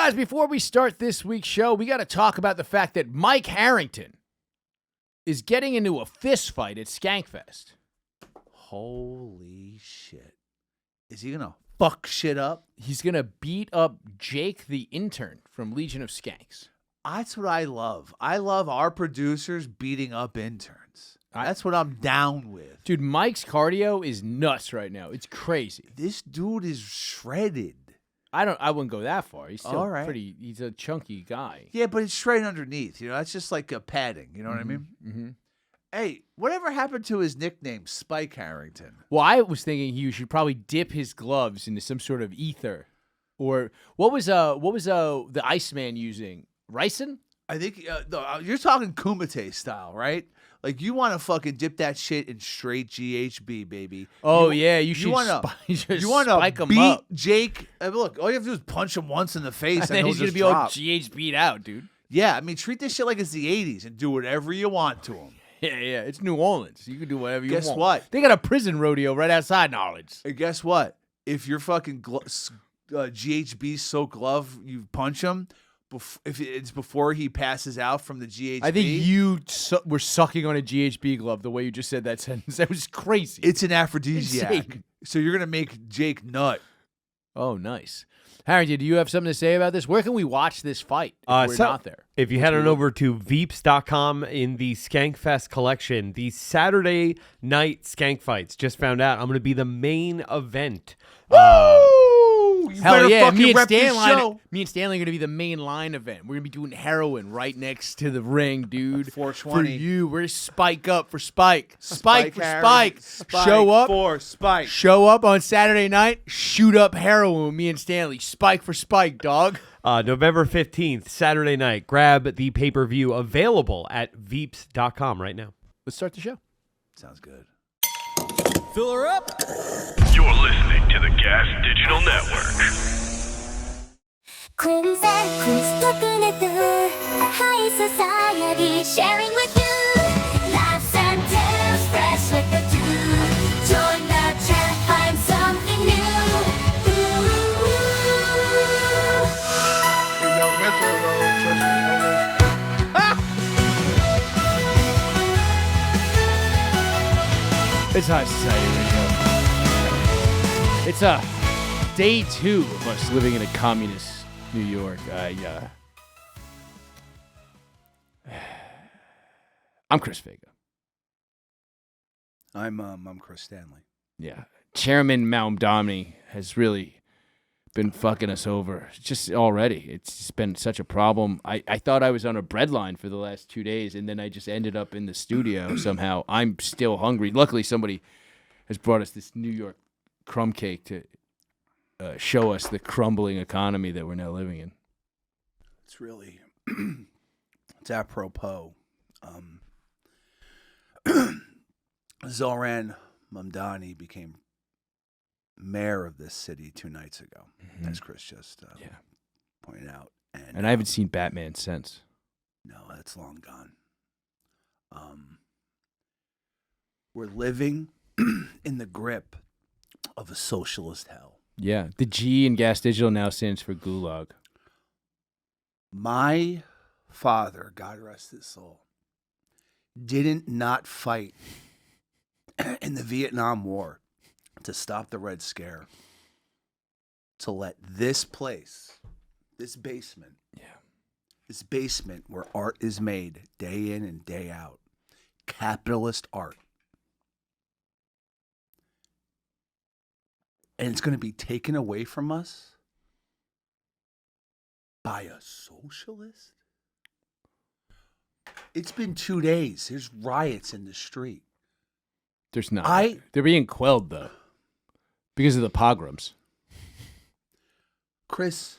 guys, before we start this week's show, we got to talk about the fact that Mike Harrington is getting into a fist fight at Skankfest. Holy shit. Is he going to fuck shit up? He's going to beat up Jake the intern from Legion of Skanks. That's what I love. I love our producers beating up interns. That's what I'm down with. Dude, Mike's cardio is nuts right now. It's crazy. This dude is shredded. I wouldn't go that far. He's still All right. he's a chunky guy. Yeah, but it's straight underneath. You know, that's just like a padding. You know what I mean? Mm-hmm. Hey, whatever happened to his nickname, Spike Harrington? Well, I was thinking he should probably dip his gloves into some sort of ether. Or what was the Iceman using? Ricin? I think you're talking Kumite style, right? Like, you want to fucking dip that shit in straight GHB, baby. Oh, you should you wanna spike him beat up. Jake. Look, all you have to do is punch him once in the face, And then he's going to be all GHB'd out, dude. Yeah, I mean, treat this shit like it's the 80s and do whatever you want to him. Yeah, it's New Orleans. You can do whatever you want. Guess what? They got a prison rodeo right outside Knowledge. And guess what? If your fucking GHB soaked glove, you punch him, if it's before he passes out from the GHB. I think you were sucking on a GHB glove the way you just said that sentence. That was crazy. It's an aphrodisiac. Insane. So you're going to make Jake nut. Oh, nice. Harrington, do you have something to say about this? Where can we watch this fight if we're not there? If you head on over to Veeps.com in the Skankfest collection, the Saturday night Skank fights, just found out I'm going to be the main event. Hell yeah, me and Stanley are going to be the main line event. We're going to be doing heroin right next to the ring, dude. 420. For you, we're Spike up for Spike. Spike for Harry. Spike. Show up. For Spike. Show up on Saturday night, shoot up heroin with me and Stanley. Spike for Spike, dog. November 15th, Saturday night. Grab the pay-per-view available at Veeps.com right now. Let's start the show. Sounds good. Fill her up. You're listening to the Gas Digital Network. High society, sharing with you. Laughs and tales, fresh with the two. Join the chat, find something new. It's High Society Radio. It's day 2 of us living in a communist New York. I'm Chris Faga. I'm Chris Stanley. Yeah. Chairman Mamdani has really been fucking us over just already. It's just been such a problem. I thought I was on a bread line for the last 2 days, and then I just ended up in the studio somehow. I'm still hungry. Luckily, somebody has brought us this New York crumb cake to show us the crumbling economy that we're now living in. It's really, it's apropos. Zohran Mamdani became mayor of this city 2 nights ago, as Chris just pointed out. And I haven't seen Batman since. No, that's long gone. We're living in the grip of a socialist hell. Yeah, the G in Gas Digital now stands for Gulag. My father, God rest his soul, didn't not fight in the Vietnam War to stop the Red Scare, to let this place, this basement where art is made day in and day out, capitalist art, and it's going to be taken away from us by a socialist? It's been 2 days. There's riots in the street. There's not. They're being quelled, though, because of the pogroms. Chris,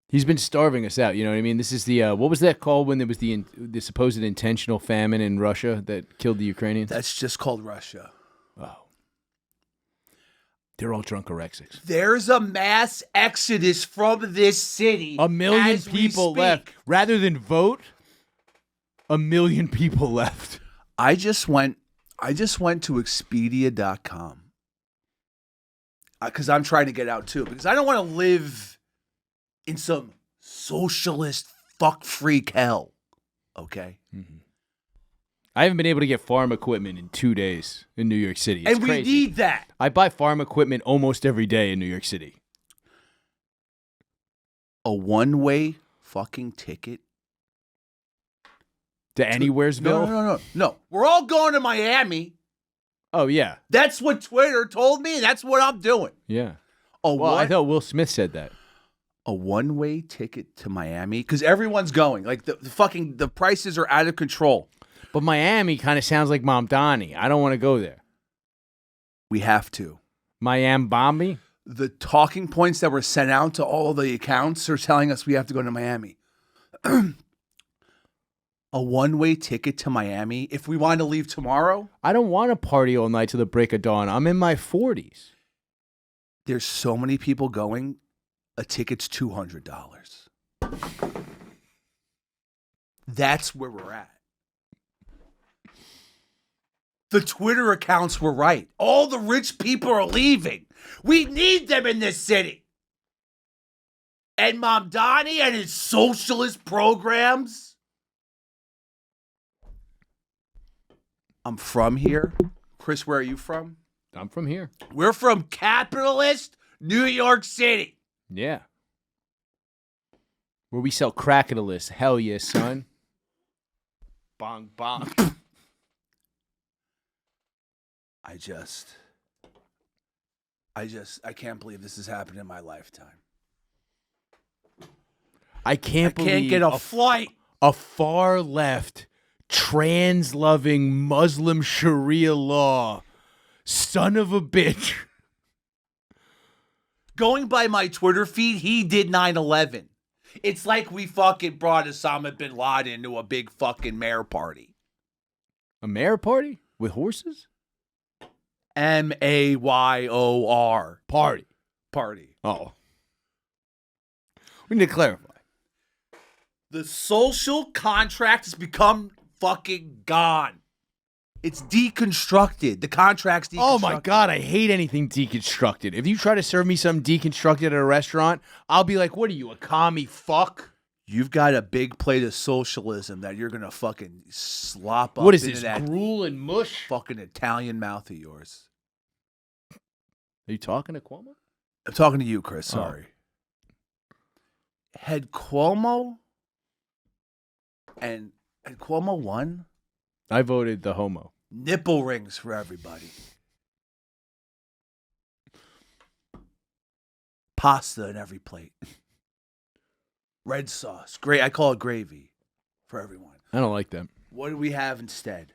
he's been starving us out. You know what I mean? This is the what was that called when there was the supposed intentional famine in Russia that killed the Ukrainians? That's just called Russia. Oh, they're all drunkorexics. There's a mass exodus from this city. 1 million people left. Rather than vote, 1 million people left. I just went to Expedia.com. Because I'm trying to get out too. Because I don't want to live in some socialist fuck freak hell. Okay? I haven't been able to get farm equipment in 2 days in New York City. It's and we crazy. need that. I buy farm equipment almost every day in New York City. A one-way fucking ticket. To Anywheresville? No. We're all going to Miami. Oh, yeah. That's what Twitter told me, and that's what I'm doing. Yeah. A Well, I what? thought Will Smith said that. A one-way ticket to Miami? Because everyone's going. Like, the prices are out of control. But Miami kind of sounds like Mamdani. I don't want to go there. We have to. Miami Bombi? The talking points that were sent out to all the accounts are telling us we have to go to Miami. A one-way ticket to Miami if we want to leave tomorrow? I don't want to party all night to the break of dawn. I'm in my 40s. There's so many people going. A ticket's $200. That's where we're at. The Twitter accounts were right. All the rich people are leaving. We need them in this city. And Mamdani and his socialist programs. I'm from here. Chris, where are you from? I'm from here. We're from capitalist New York City. Yeah. Where we sell cracketalists. Hell yeah, son. Bong, bong. I can't believe this has happened in my lifetime. I can't believe Can't get a flight. a far left, trans loving Muslim Sharia law son of a bitch. Going by my Twitter feed, he did 9/11. It's like we fucking brought Osama bin Laden to a big fucking mayor party. A mayor party with horses? MAYOR. Party. Party. Oh. We need to clarify. The social contract has become fucking gone. It's deconstructed. The contract's deconstructed. Oh my God, I hate anything deconstructed. If you try to serve me something deconstructed at a restaurant, I'll be like, what are you, a commie fuck? You've got a big plate of socialism that you're going to fucking slop up What is into this, that gruel and mush? fucking Italian mouth of yours. Are you talking to Cuomo? I'm talking to you, Chris. Sorry. Had Cuomo won? I voted the homo. Nipple rings for everybody. Pasta in every plate. Red sauce. Great. I call it gravy for everyone. I don't like them. What do we have instead?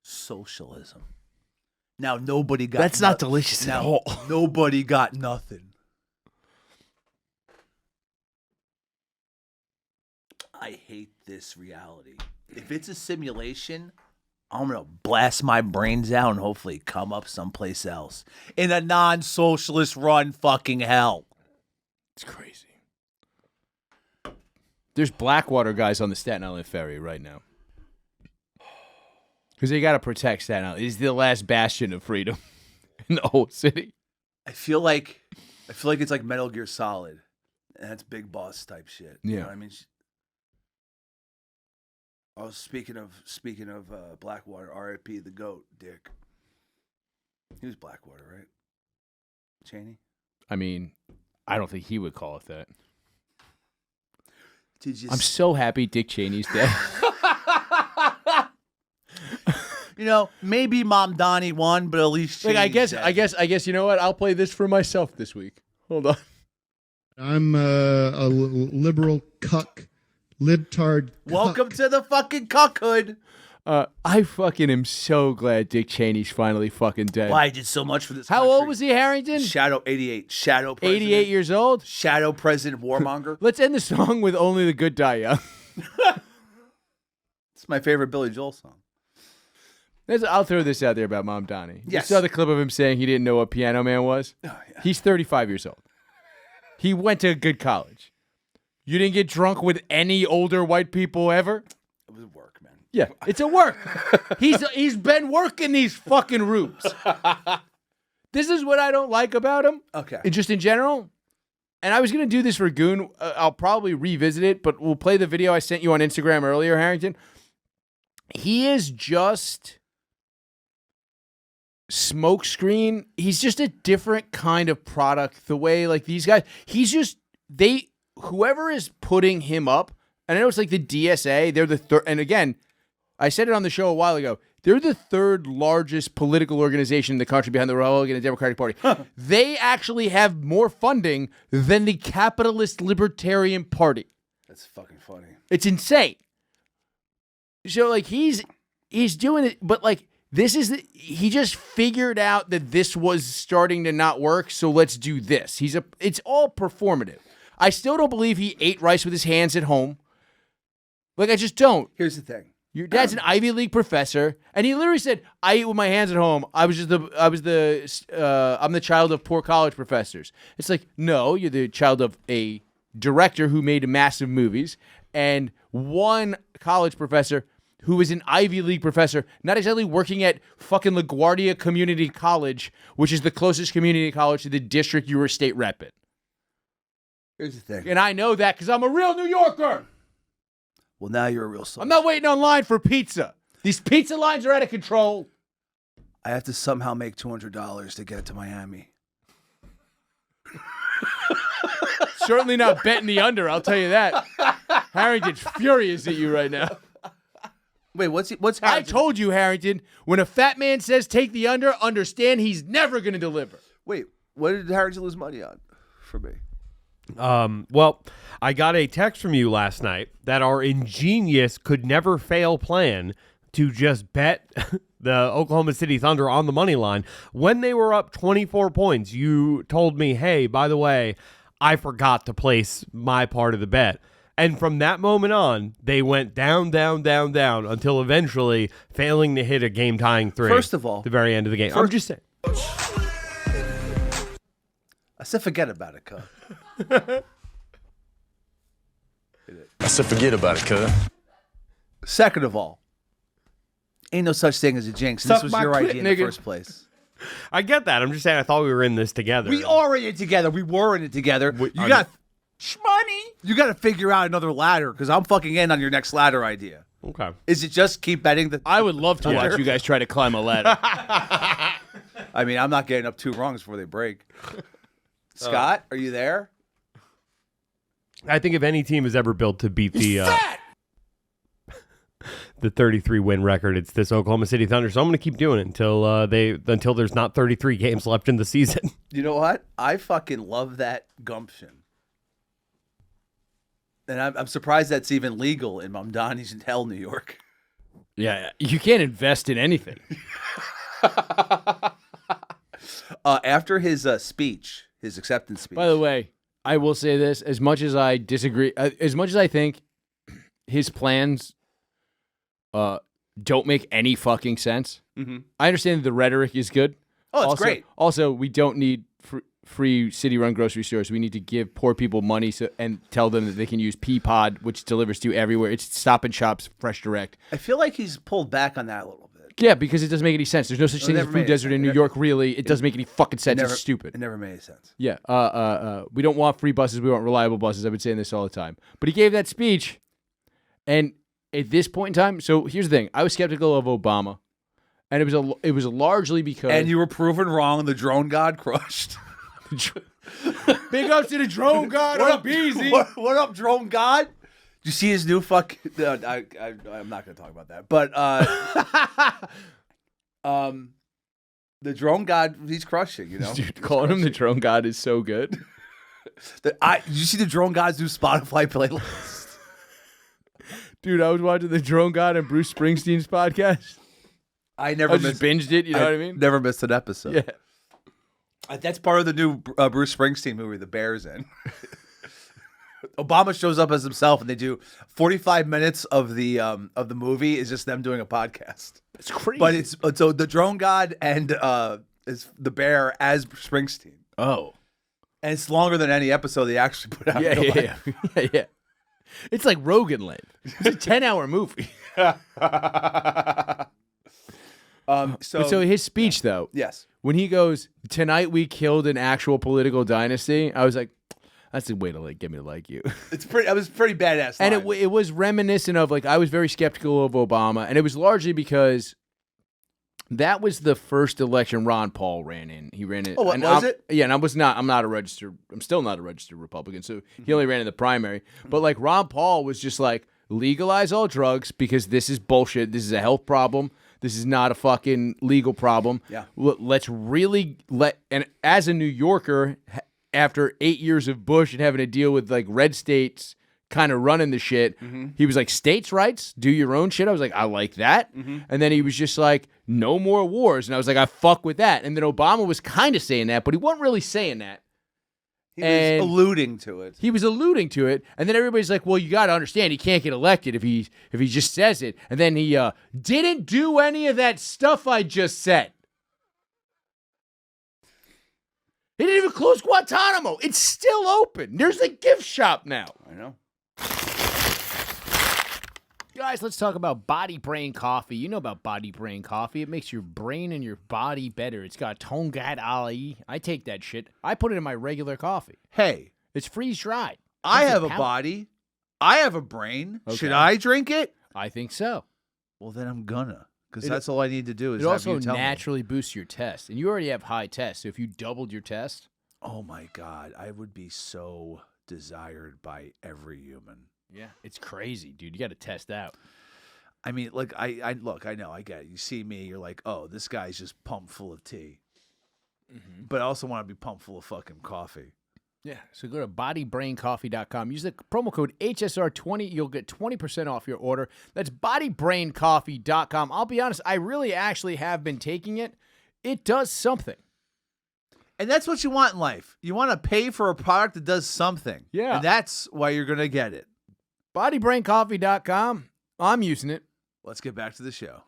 Socialism. Now nobody got That's not delicious at all. Nobody got nothing. I hate this reality. If it's a simulation, I'm going to blast my brains out and hopefully come up someplace else. In a non-socialist run fucking hell. It's crazy. There's Blackwater guys on the Staten Island ferry right now. Because they got to protect Staten Island. It's the last bastion of freedom in the whole city. I feel like it's like Metal Gear Solid. And that's big boss type shit. You know what I mean? I was speaking of Blackwater, R.I.P. the GOAT, Dick. He was Blackwater, right? Cheney? I mean, I don't think he would call it that. Did you I'm so happy Dick Cheney's dead. You know, maybe Mamdani won, but at least Like, Cheney's I guess you know what? I'll play this for myself this week. Hold on. I'm a liberal cuck, libtard. Welcome to the fucking cuckhood. I fucking am so glad Dick Cheney's finally fucking dead. Why I did so much for this How country. old was he, Harrington? Shadow 88. Shadow president. 88 years old? Shadow president warmonger. Let's end the song with Only the Good Die Young. It's my favorite Billy Joel song. I'll throw this out there about Mamdani. Yes. You saw the clip of him saying he didn't know what Piano Man was? Oh, yeah. He's 35 years old. He went to a good college. You didn't get drunk with any older white people ever? It was work, man. Yeah, it's a work. He's been working these fucking rooms. This is what I don't like about him. Okay. And just in general, and I was going to do this for Goon. I'll probably revisit it, but we'll play the video I sent you on Instagram earlier, Harrington. He is just smokescreen. He's just a different kind of product. The way, like, these guys, whoever is putting him up, and I know it's like the DSA, they're the third, and again, I said it on the show a while ago, they're the third largest political organization in the country behind the Republican and Democratic Party. They actually have more funding than the capitalist Libertarian Party. That's fucking funny. It's insane. So, like, he's doing it, but, like, he just figured out that this was starting to not work, so let's do this. It's all performative. I still don't believe he ate rice with his hands at home. Like, I just don't. Here's the thing. Your dad's an Ivy League professor, and he literally said, "I eat with my hands at home. I'm the child of poor college professors." It's like, no, you're the child of a director who made massive movies, and one college professor who is an Ivy League professor, not exactly working at fucking LaGuardia Community College, which is the closest community college to the district you were state rep in. Here's the thing. And I know that because I'm a real New Yorker. Well, now you're a real soul. I'm not waiting online for pizza. These pizza lines are out of control. I have to somehow make $200 to get to Miami. Certainly not betting the under, I'll tell you that. Harrington's furious at you right now. Wait, what's I Harrington? told you, Harrington, when a fat man says take the under, understand he's never going to deliver. Wait, what did Harrington lose money on for me? Well, I got a text from you last night that our ingenious could never fail plan to just bet the Oklahoma City Thunder on the money line. When they were up 24 points, you told me, hey, by the way, I forgot to place my part of the bet. And from that moment on, they went down, down, down, down until eventually failing to hit a game-tying three. First of all, the very end of the game. I'm just saying. I said forget about it, cuz. I said forget about it, cuz. Second of all, ain't no such thing as a jinx. This Suck was my your clit, idea in the nigga. first place. I get that. I'm just saying I thought we were in this together. We are in it together. We were in it together. You got money. You got to figure out another ladder because I'm fucking in on your next ladder idea. Okay. Is it just keep betting the? I would love to watch you guys try to climb a ladder. I mean, I'm not getting up 2 rungs before they break. Scott, are you there? I think if any team is ever built to beat the 33 win record, it's this Oklahoma City Thunder. So I'm going to keep doing it until there's not 33 games left in the season. You know what? I fucking love that gumption. And I'm surprised that's even legal in Mamdani's in Hell, New York. Yeah, you can't invest in anything. After his speech, his acceptance speech. By the way, I will say this: as much as I disagree, as much as I think his plans don't make any fucking sense, I understand that the rhetoric is good. Oh, it's great. Also, we don't need free city-run grocery stores. We need to give poor people money and tell them that they can use Peapod, which delivers to you everywhere. It's Stop and Shop's Fresh Direct. I feel like he's pulled back on that a little bit. Yeah, because it doesn't make any sense. There's no such thing as a food desert in New York, really. It doesn't make any fucking sense. It's stupid. It never made any sense. Yeah. We don't want free buses. We want reliable buses. I've been saying this all the time. But he gave that speech, and at this point in time, so here's the thing. I was skeptical of Obama, and it was largely because... And you were proven wrong. The drone god crushed. Big ups to the drone god. What up, up, Beezy? What up, drone god? Did you see his new fuck? I'm not going to talk about that. But the drone god, he's crushing. You know, Dude, calling him the drone god is so good. Did you see the drone god's new Spotify playlist? Dude, I was watching the drone god and Bruce Springsteen's podcast. I never just binged it. You know what I mean? Never missed an episode. Yeah. That's part of the new Bruce Springsteen movie, The Bears in. Obama shows up as himself, and they do 45 minutes of the movie is just them doing a podcast. It's crazy. But it's so the drone god and is the bear as Springsteen. Oh. And it's longer than any episode they actually put out. Yeah. It's like Rogan length. It's a 10-hour movie. So his speech, though. Yes. When he goes, "Tonight we killed an actual political dynasty," I was like, That's the way to like get me to like you. It was pretty badass. And line. it was reminiscent of like I was very skeptical of Obama, and it was largely because that was the first election Ron Paul ran in. He ran it. Oh, what was it? Yeah, and I'm still not a registered Republican, so he only ran in the primary. But like Ron Paul was just like, legalize all drugs because this is bullshit. This is a health problem. This is not a fucking legal problem. Yeah. Let's really and as a New Yorker, after 8 years of Bush and having to deal with like red states kind of running the shit, he was like, states' rights, do your own shit. I was like, I like that. And then he was just like, no more wars. And I was like, I fuck with that. And then Obama was kind of saying that, but he wasn't really saying that. He was alluding to it. He was alluding to it, and then everybody's like, "Well, you got to understand, he can't get elected if he just says it." And then he didn't do any of that stuff I just said. He didn't even close Guantanamo. It's still open. There's a gift shop now. I know. Guys, let's talk about Body Brain Coffee. You know about Body Brain Coffee. It makes your brain and your body better. It's got Tongat Ali. I take that shit. I put it in my regular coffee. Hey, It's freeze-dried. I have a body. I have a brain. Okay. Should I drink it? I think so. Well, then I'm gonna, because that's all I need to do is It have also you tell me. naturally boosts your test. And you already have high tests, so if you doubled your test... Oh my God, I would be so desired by every human. Yeah, it's crazy, dude. You got to test out. I mean, like, I look, I know, I get it. You see me, you're like, oh, this guy's just pumped full of tea. But I also want to be pumped full of fucking coffee. Yeah, so go to bodybraincoffee.com. Use the promo code HSR20. You'll get 20% off your order. That's bodybraincoffee.com. I'll be honest, I really actually have been taking it. It does something. And that's what you want in life. You want to pay for a product that does something. Yeah. And that's why you're going to get it. Bodybraincoffee.com. I'm using it. Let's get back to the show.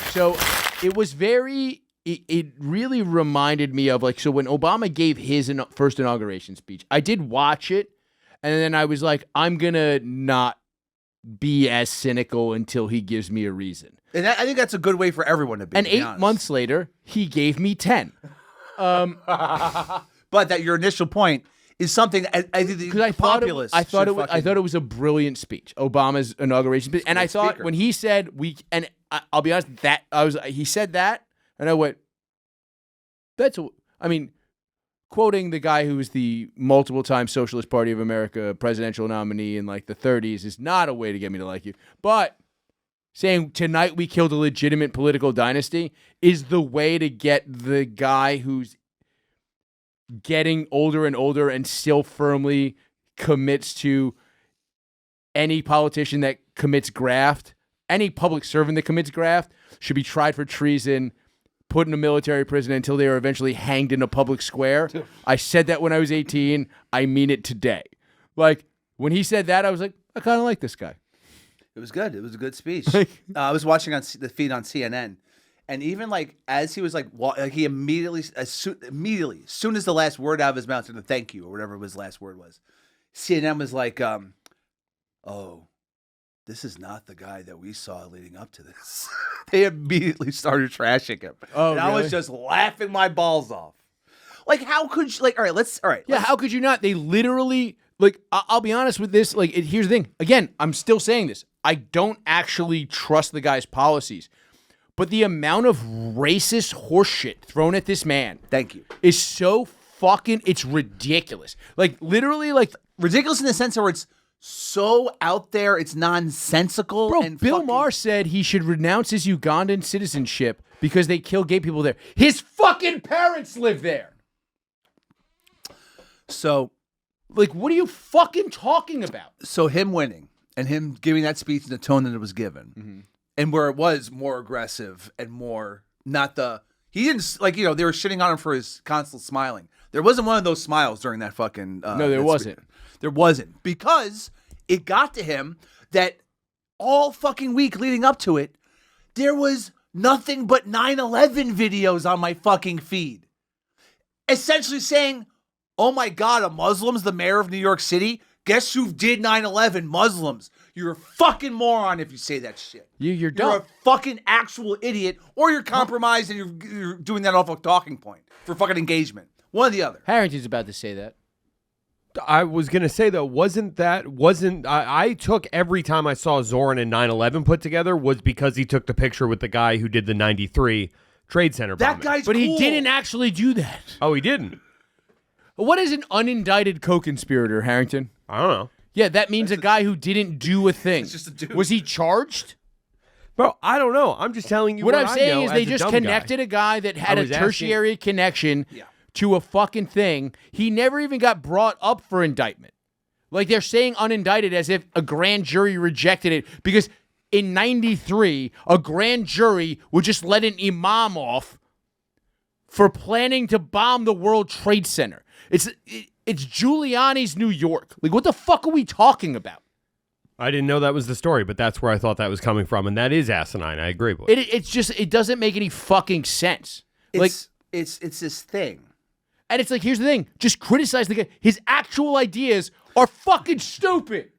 So it was very, it really reminded me of like, so when Obama gave his first inauguration speech, I did watch it. And then I was like, I'm going to not be as cynical until he gives me a reason. And I think that's a good way for everyone to be. And to be 8 honest. months later, he gave me 10. But that your initial point is something I think the populace. I thought it was a brilliant speech, Obama's inauguration speech, and I thought speaker. when he said I'll be honest, he said that, and I went, quoting the guy who was the multiple time Socialist Party of America presidential nominee in like the 30s is not a way to get me to like you, but saying tonight we killed a legitimate political dynasty is the way to get the guy who's getting older and older and still firmly commits to any politician that commits graft, any public servant that commits graft should be tried for treason, put in a military prison until they are eventually hanged in a public square. I said that when I was 18. I mean it today. Like, when he said that, I was like, I kind of like this guy. It was good. It was a good speech. I was watching on the feed on CNN, and even like as he was like he immediately, as soon as the last word out of his mouth said "thank you" or whatever his last word was, CNN was like, "Oh, this is not the guy that we saw leading up to this." They immediately started trashing him. Oh, and I really? was just laughing my balls off. Like, how could you? Like, all right. Yeah, how could you not? They literally, like, I'll be honest with this. Like, here's the thing. Again, I'm still saying this. I don't actually trust the guy's policies. But the amount of racist horseshit thrown at this man Thank you. is so fucking, it's ridiculous. Like, literally, like, Ridiculous in the sense where it's so out there, it's nonsensical. bro, and Bill fucking- Maher said he should renounce his Ugandan citizenship because they kill gay people there. His fucking parents live there. So Like, what are you fucking talking about? So him winning and him giving that speech in the tone that it was given, and where it was more aggressive and more not the he didn't like they were shitting on him for his constant smiling. There wasn't one of those smiles during that fucking. No, there wasn't. There wasn't because it got to him that all fucking week leading up to it, there was nothing but 9/11 videos on my fucking feed, essentially saying, "Oh my God, a Muslim's the mayor of New York City? Guess who did 9/11? Muslims. You're a fucking moron if you say that shit. You're dumb. You're a fucking actual idiot, or you're compromised and you're doing that off a talking point for fucking engagement. One or the other." Harrington's about to say that. I was going to say, though, I took every time I saw Zohran and 9/11 put together was because he took the picture with the guy who did the 93 Trade Center bombing. That guy's But cool. he didn't actually do that. Oh, he didn't? What is an unindicted co-conspirator, Harrington? I don't know. Yeah, that means a guy who didn't do a thing. It's just a dude. Was he charged? Bro, I don't know. I'm just telling you What what I'm I saying know is as they a just dumb connected guy. a guy that had I a was asking- tertiary connection Yeah. to a fucking thing. He never even got brought up for indictment. Like they're saying unindicted as if a grand jury rejected it because in 93, a grand jury would just let an imam off for planning to bomb the World Trade Center. It's Giuliani's New York. Like, what the fuck are we talking about? I didn't know that was the story, but that's where I thought that was coming from, and that is asinine. I agree with It doesn't make any fucking sense. It's this thing. And it's like, here's the thing. Just criticize the guy. His actual ideas are fucking stupid.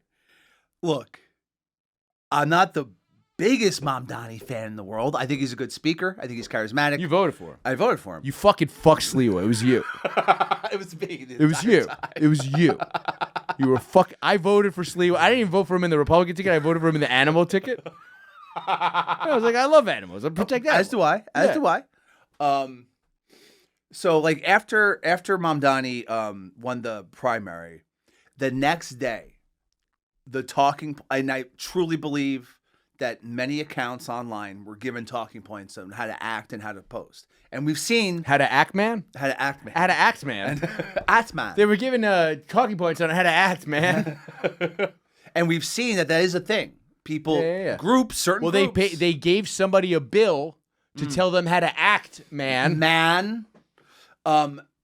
Look, I'm not the biggest Mamdani fan in the world. I think he's a good speaker. I think he's charismatic. You voted for him. I voted for him. You fucking fuck Sliwa. It was you. It was me. It was you. It was you. You were I voted for Sliwa. I didn't even vote for him in the Republican ticket. I voted for him in the animal ticket. I was like, I love animals. I protect animals. As do I. As do I. So like after Mamdani won the primary, the next day, and I truly believe that many accounts online were given talking points on how to act and how to post. And we've seen How to act, man? how to act, man. How to act, man. Atman. They were given talking points on how to act, man. And we've seen that is a thing. People, Yeah. groups, certain Well, groups. they gave somebody a bill to tell them how to act, man. Man.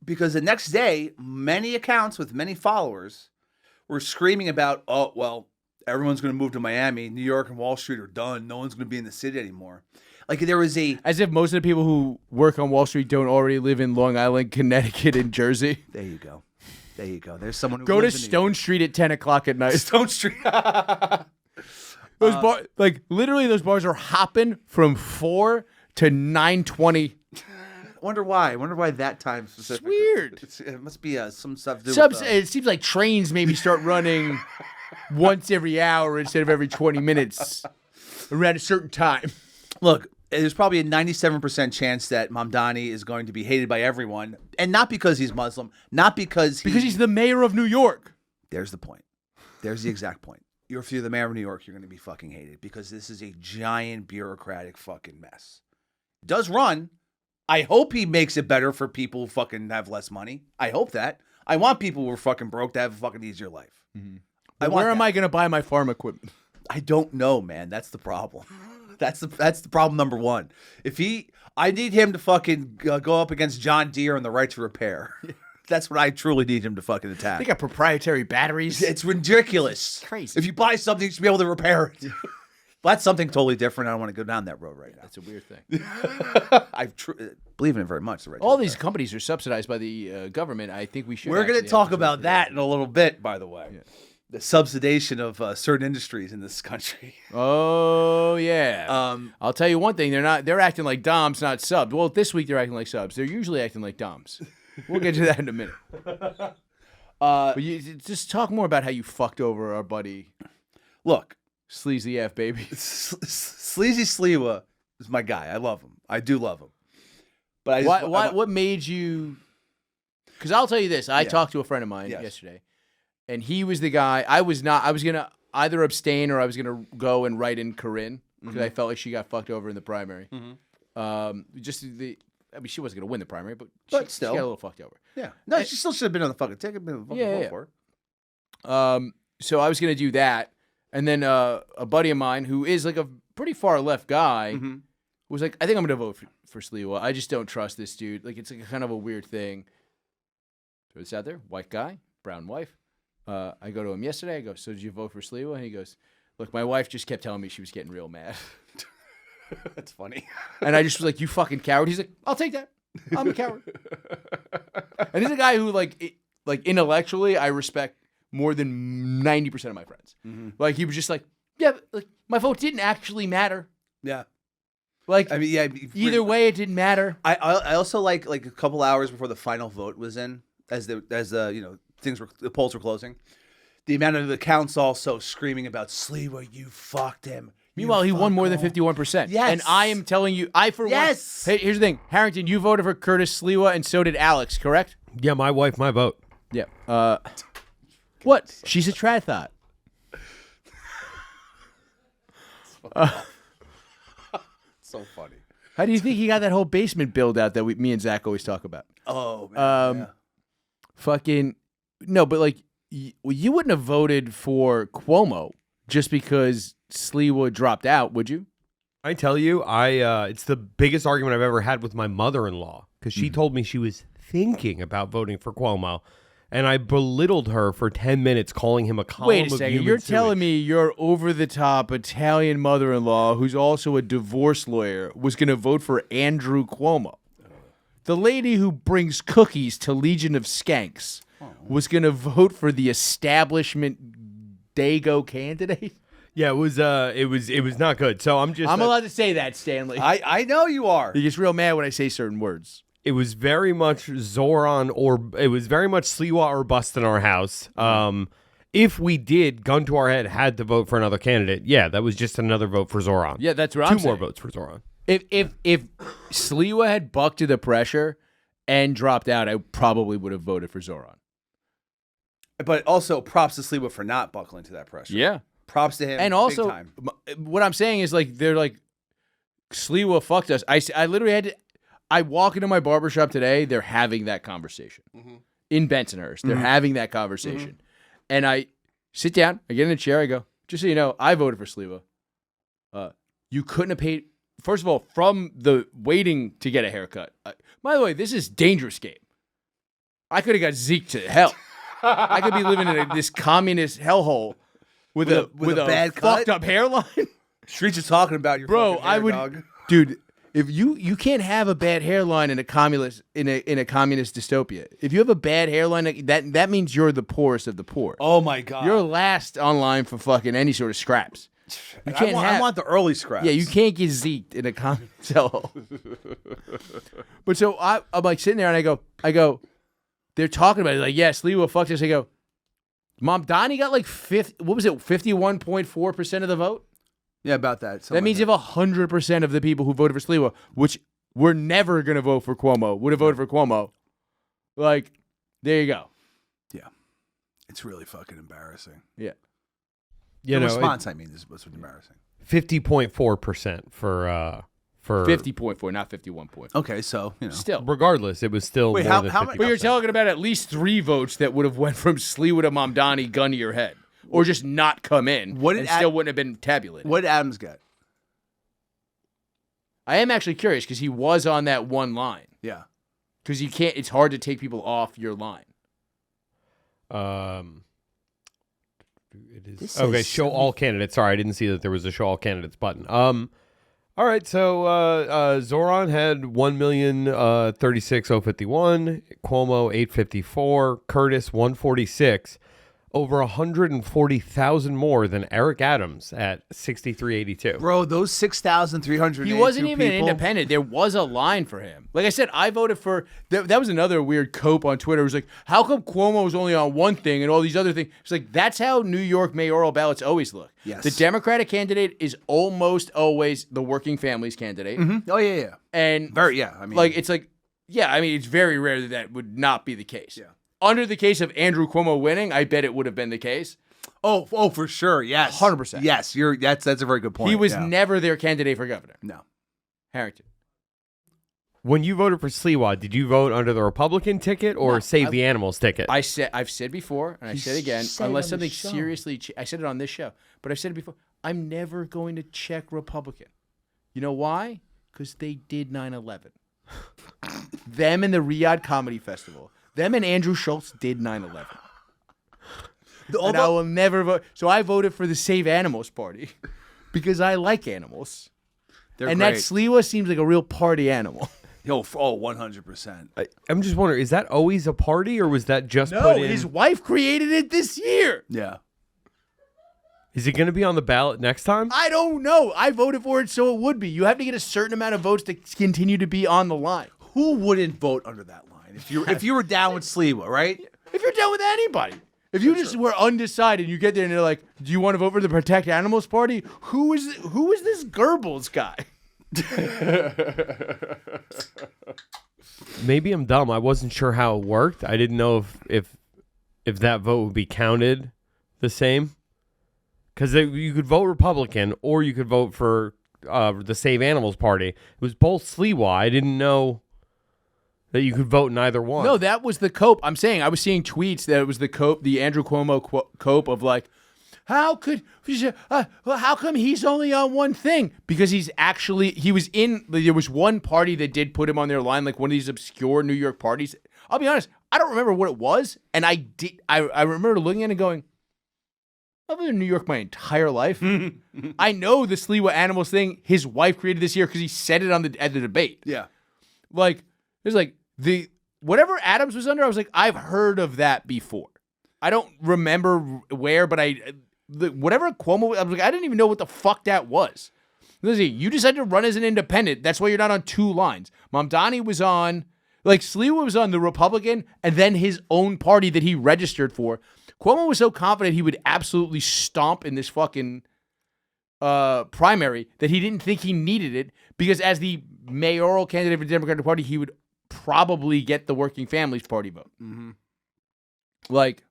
Because the next day, many accounts with many followers were screaming about, oh, well, everyone's going to move to Miami. New York and Wall Street are done. No one's going to be in the city anymore. Like there was As if most of the people who work on Wall Street don't already live in Long Island, Connecticut, and Jersey. There you go. There you go. There's someone who Go to lives in New Stone Street at 10 o'clock at night. York. Stone Street. Those bars, like literally, those bars are hopping from 4 to 9:20. Wonder why. Wonder why that time specifically. weird. It must be some stuff to do with, It seems like trains maybe start running once every hour instead of every 20 minutes around a certain time. Look, there's probably a 97% chance that Mamdani is going to be hated by everyone, and not because he's Muslim, not because He's the mayor of New York. There's the point. There's the exact point. If you're the mayor of New York, you're going to be fucking hated because this is a giant bureaucratic fucking mess. Does run. I hope he makes it better for people who fucking have less money. I hope that. I want people who are fucking broke to have a fucking easier life. Where am I going to buy my farm equipment? I don't know, man. That's the problem. That's the problem number one. I need him to fucking go up against John Deere on the right to repair. That's what I truly need him to fucking attack. They got proprietary batteries. It's ridiculous. Crazy. If you buy something, you should be able to repair it. That's something totally different. I don't want to go down that road right now. That's a weird thing. I believe in it very much. The right to All repair. these companies are subsidized by the government. I think we should. We're going to actually talk have about that in a little bit, by the way. Yeah. The subsidization of certain industries in this country. Oh yeah. I'll tell you one thing. They're acting like doms, not subs. Well, this week they're acting like subs. They're usually acting like doms. We'll get to that in a minute. But you just talk more about how you fucked over our buddy Look, Sleazy F baby. Sleazy Sliwa is my guy. I love him. I do love him. But What made you? Because I'll tell you this. I Yeah. talked to a friend of mine Yes. yesterday, and he was the guy. I was not. I was gonna either abstain or I was gonna go and write in Corinne because I felt like she got fucked over in the primary. She wasn't gonna win the primary, but she still. got a little fucked over. Yeah. No, she still should have been on the fucking ticket. Been on the fucking Yeah, vote yeah. for it. So I was gonna do that, and then a buddy of mine who is like a pretty far left guy was like, I think I'm gonna vote for Sliwa. I just don't trust this dude. Like it's like kind of a weird thing. So it's out there, white guy, brown wife. I go to him yesterday. I go, so did you vote for Sliwa? And he goes, look, my wife just kept telling me she was getting real mad. That's funny. And I just was like, you fucking coward. He's like, I'll take that. I'm a coward. And he's a guy who like intellectually I respect more than 90% of my friends. Like he was just like, yeah, but, like my vote didn't actually matter. Yeah. Like I mean, yeah. either way, it didn't matter. I also like a couple hours before the final vote was in, as the the polls were closing. The amount of the counts also screaming about Sliwa, you fucked him. Meanwhile, he won more than 51%. Yes. And I am telling you, Yes. Hey, here's the thing. Harrington, you voted for Curtis Sliwa, and so did Alex, correct? Yeah, my wife, my vote. Yeah. What? She's a triathlet. So funny. How do you think he got that whole basement build out that me and Zach always talk about? Oh, man. Fucking no, but like you wouldn't have voted for Cuomo just because Sliwa dropped out, would you? I tell you, it's the biggest argument I've ever had with my mother-in-law because she told me she was thinking about voting for Cuomo, and I belittled her for 10 minutes, calling him a column Wait a of second. human You're sewage. telling me your over-the-top Italian mother-in-law, who's also a divorce lawyer, was going to vote for Andrew Cuomo? The lady who brings cookies to Legion of Skanks was going to vote for the establishment Dago candidate? Yeah, it was not good. So I'm allowed to say that, Stanley. I know you are. He gets real mad when I say certain words. It was very much Zohran it was very much Sliwa or bust in our house. If we did, gun to our head, had to vote for another candidate, yeah, that was just another vote for Zohran. Yeah, that's what Two I'm saying. more votes for Zohran. If Sliwa had bucked to the pressure and dropped out, I probably would have voted for Zohran. But also, props to Sliwa for not buckling to that pressure. Yeah. Props to him. And big also, time. what I'm saying is like they're like Sliwa fucked us. I literally had to. I walk into my barbershop today. They're having that conversation in Bensonhurst. They're having that conversation, and I sit down. I get in a chair. I go, just so you know, I voted for Sliwa. You couldn't have paid. First of all, from the waiting to get a haircut. By the way, this is dangerous game. I could have got Zeke to hell. I could be living in this communist hellhole with a bad fucked cut? up hairline. Streets are talking about your Bro, fucking hair, I would, dog. dude. If you can't have a bad hairline in a communist dystopia. If you have a bad hairline, that means you're the poorest of the poor. Oh my god. You're last online for fucking any sort of scraps. You can't I want the early scraps. Yeah, you can't get zeked in a communist hellhole. But so I'm like sitting there and I go, they're talking about it like, yeah, Sliwa fucked us. I go, Mamdani got like 51.4% of the vote. Yeah, about that. That means if 100% of the people who voted for Sliwa, which were never going to vote for Cuomo, would have voted for Cuomo, like, there you go. Yeah. It's really fucking embarrassing. Yeah. The response, I mean, is what's embarrassing. 50.4% for 50.4, not 51 point. Okay, so, you know. Still. Regardless, it was still Wait, more how than many- 50%. But you're talking about at least 3 votes that would have went from Sliwa to Mamdani, gun to your head. Or just not come in and still wouldn't have been tabulated. What did Adams get? I am actually curious because he was on that one line. Yeah. Because you can't, it's hard to take people off your line. It is okay. Show all candidates. Sorry, I didn't see that there was a show all candidates button. All right. So Zohran had 1,036,051. Cuomo 854. Curtis 146. Over 140,000 more than Eric Adams at 6,382. Bro, those 6,300. He wasn't even independent. There was a line for him. Like I said, I voted for that was another weird cope on Twitter. It was like, how come Cuomo was only on one thing and all these other things? It's like that's how New York mayoral ballots always look. Yes. The Democratic candidate is almost always the working families candidate. Mm-hmm. Oh yeah. And I mean, like it's like, yeah, I mean it's very rare that would not be the case. Yeah. Under the case of Andrew Cuomo winning, I bet it would have been the case. Oh, for sure. Yes. 100%. Yes, that's a very good point. He was yeah. never their candidate for governor. No. Harrington. When you voted for Sliwa, did you vote under the Republican ticket or Save the Animals ticket? I've said before, and I said again, unless on something the show. seriously, I said it on this show, but I've said it before. I'm never going to check Republican. You know why? Because they did 9/11. Them and the Riyadh Comedy Festival. Them and Andrew Schultz did 9/11. And I will never vote. So I voted for the Save Animals Party because I like animals. They're and great. that Sliwa seems like a real party animal. 100%. I'm just wondering, is that always a party or was that just No, put in? his wife created it this year. Yeah. Is it going to be on the ballot next time? I don't know. I voted for it, so it would be. You have to get a certain amount of votes to continue to be on the line. Who wouldn't vote under that line? If you were down with Sliwa, right? If you're down with anybody. If you just were undecided and you get there and they're like, do you want to vote for the Protect Animals Party? Who is this Goebbels guy? Maybe I'm dumb. I wasn't sure how it worked. I didn't know if that vote would be counted the same. Because you could vote Republican or you could vote for the Save Animals Party. It was both Sliwa. I didn't know that you could vote in either one. No, that was the cope. I'm saying I was seeing tweets that it was the cope, the Andrew Cuomo cope of like, how come he's only on one thing? Because he was in, there was one party that did put him on their line, like one of these obscure New York parties. I'll be honest, I don't remember what it was. And I remember looking at it and going, I've been in New York my entire life. I know the Sliwa Animals thing his wife created this year because he said it at the debate. Yeah. Like, there's like whatever Adams was under, I was like, I've heard of that before. I don't remember where, but whatever Cuomo, I was like, I didn't even know what the fuck that was. Listen, you decided to run as an independent. That's why you're not on two lines. Mamdani was on, like Sliwa was on the Republican and then his own party that he registered for. Cuomo was so confident he would absolutely stomp in this fucking primary that he didn't think he needed it because as the mayoral candidate for the Democratic Party, he would probably get the Working Families Party vote. Mm-hmm. Like,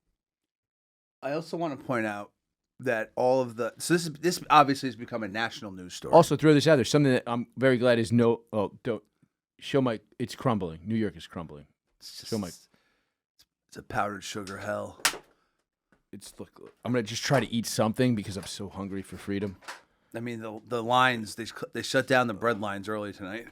I also want to point out that all of the this obviously has become a national news story. also throw this out there. Something that I'm very glad is don't show my. It's crumbling. New York is crumbling. it's show my. It's a powdered sugar hell. Look. I'm gonna just try to eat something because I'm so hungry for freedom. I mean the lines they shut down the bread lines early tonight.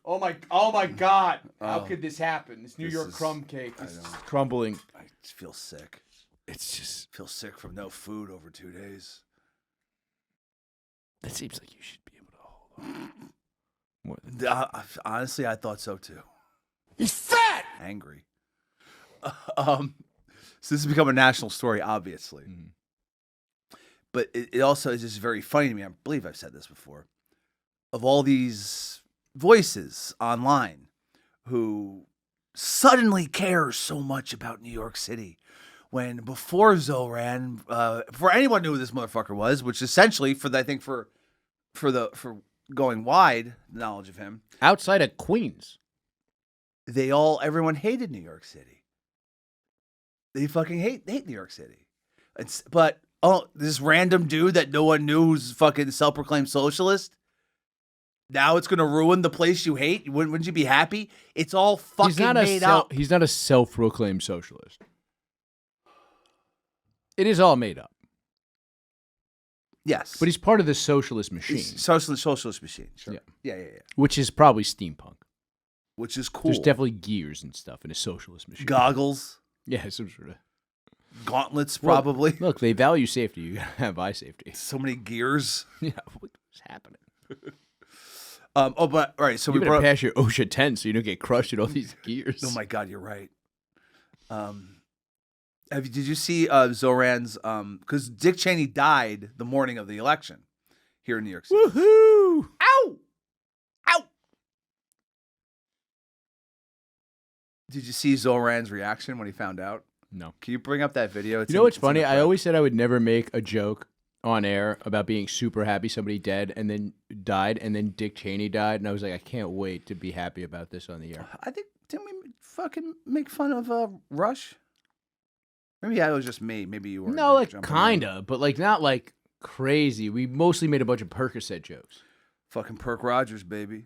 Oh my God! How could this happen? This New York crumb cake is crumbling. I just feel sick. It's just Feel sick from no food over 2 days. It seems like you should be able to hold on more than Honestly, I thought so too. he's fat. Angry. So this has become a national story, obviously. Mm-hmm. But it also is just very funny to me. I believe I've said this before. Of all these voices online who suddenly care so much about New York City, when before Zohran, before anyone knew who this motherfucker was, which essentially for going wide knowledge of him, Outside of Queens, everyone hated New York City. They fucking hate New York City. But this random dude that no one knew who's fucking self-proclaimed socialist. Now it's gonna ruin the place you hate. Wouldn't you be happy? It's all fucking made up. He's not a self-proclaimed socialist. It is all made up. Yes, But he's part of the socialist machine, socialist machine. Sure. Yeah. which is probably steampunk. Which is cool. There's definitely gears and stuff in a socialist machine. Goggles, Yeah, some sort of. gauntlets, probably. Look, they value safety. You gotta have eye safety. So many gears. Yeah, what's happening? But all right. So You we better brought. pass your OSHA 10 so you don't get crushed in all these gears. Oh my God, you're right. Did you see Zohran's? Because Dick Cheney died the morning of the election here in New York City. Woohoo! Ow! Ow! Did you see Zohran's reaction when he found out? No. Can you bring up that video? You know what's funny? I always said I would never make a joke on air about being super happy somebody dead and then died, and then Dick Cheney died, and I was like, I can't wait to be happy about this on the air. I think, didn't we fucking make fun of Rush? Maybe that was just me. Maybe you were. No, like kinda, but like not like crazy. We mostly made a bunch of Percocet jokes. Fucking Perk Rogers, baby.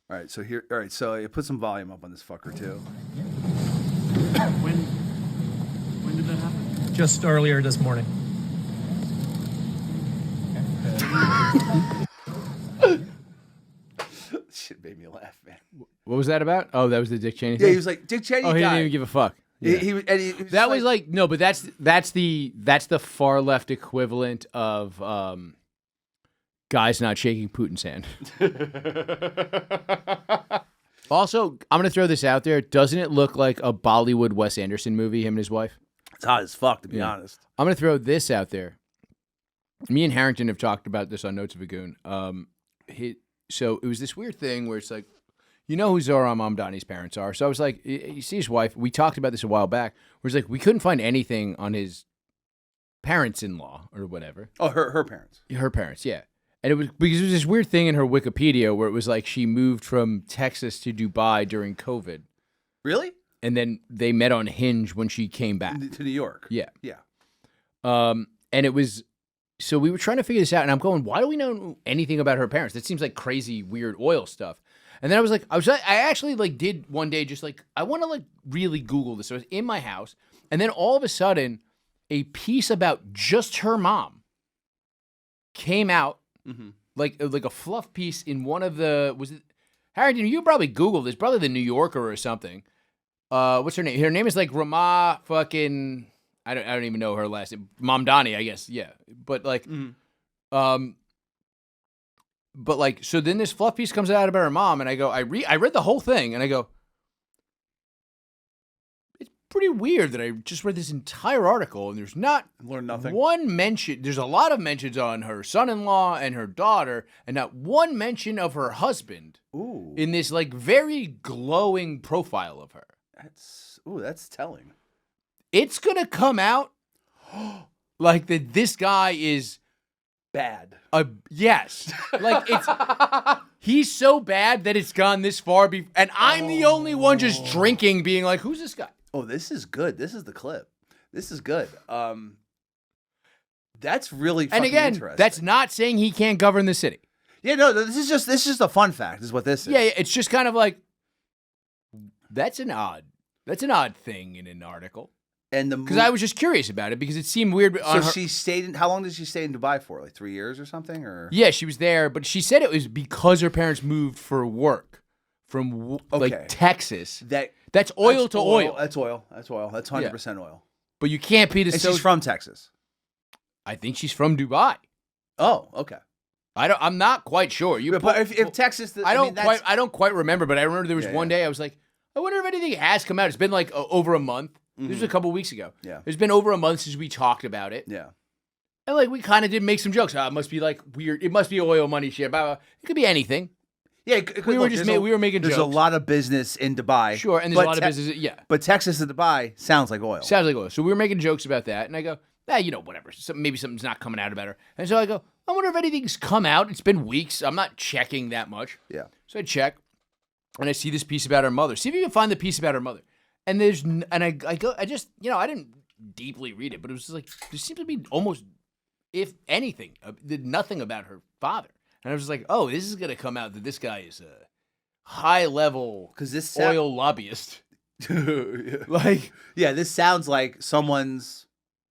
All right, so here. All right, so you put some volume up on this fucker too. When did that happen? Just earlier this morning. Shit made me laugh, man. What was that about? Oh, that was the Dick Cheney Yeah, thing? he was like Dick Cheney. Oh, he died. didn't even give a fuck. Yeah. He was just That was like no, but that's the far left equivalent of guys not shaking Putin's hand. Also, I'm gonna throw this out there. Doesn't it look like a Bollywood Wes Anderson movie? Him and his wife. It's hot as fuck, to be Yeah. honest. I'm gonna throw this out there. Me and Harrington have talked about this on Notes of a Goon. So it was this weird thing where it's like, You know who Zohran Mamdani's parents are. So I was like, you see his wife. We talked about this a while back. Where it's like, we couldn't find anything on his parents-in-law or whatever. Oh, her parents. Her parents, yeah. And it was because there was this weird thing in her Wikipedia where it was like she moved from Texas to Dubai during COVID. Really? And then they met on Hinge when she came back. To New York. Yeah. Yeah. And it was, so we were trying to figure this out, and I'm going, why do we know anything about her parents? That seems like crazy, weird oil stuff. And then I actually like did one day just like, I want to like really Google this. So I was in my house, and then all of a sudden, a piece about just her mom came out, like a fluff piece in one of the, was it, Harrington, you probably Googled this, probably the New Yorker or something. What's her name? Her name is like Rama fucking, I don't even know her last name. Mamdani, I guess. Yeah. But like, but like, so then this fluff piece comes out about her mom, and I go, I read the whole thing, and I go, it's pretty weird that I just read this entire article, and there's not Learned nothing. one mention. There's a lot of mentions on her son-in-law and her daughter, and not one mention of her husband. Ooh. In this like very glowing profile of her. That's telling. It's gonna come out like that. This guy is Bad. Yes, like it's he's so bad that it's gone this far. And I'm the only one just drinking, being like, "Who's this guy?" Oh, this is good. This is the clip. This is good. That's really fucking And again, interesting. that's not saying he can't govern the city. Yeah, no, this is just a fun fact. Is what this is. Yeah, it's just kind of like that's an odd thing in an article. And Because I was just curious about it because it seemed weird. So she stayed in. How long did she stay in Dubai for? Like 3 years or something? Or Yeah, she was there, but she said it was because her parents moved for work from like Texas. That's oil to oil. That's oil. That's oil. That's 100% oil. But you can't be the. And she's from Texas. I think she's from Dubai. Oh, okay. I'm not quite sure. But if Texas, I don't quite remember. But I remember there was one day I was like, I wonder if anything has come out. It's been like over a month. This was a couple weeks ago. Yeah. It's been over a month since we talked about it. Yeah. And like we kind of did make some jokes. It must be like weird. It must be oil money shit. Blah, blah. It could be anything. Yeah, we were making jokes. There's a lot of business in Dubai. Sure, and there's a lot of business. Yeah. But Texas to Dubai sounds like oil. Sounds like oil. So we were making jokes about that, and I go, whatever. Maybe something's not coming out about her. And so I go, I wonder if anything's come out. It's been weeks. I'm not checking that much. Yeah. So I check, and I see this piece about her mother. See if you can find the piece about her mother. And I go, I just, I didn't deeply read it, but it was just like, there seems to be almost, if anything, nothing about her father. And I was just like, oh, this is going to come out that this guy is a high-level oil lobbyist. This sounds like someone's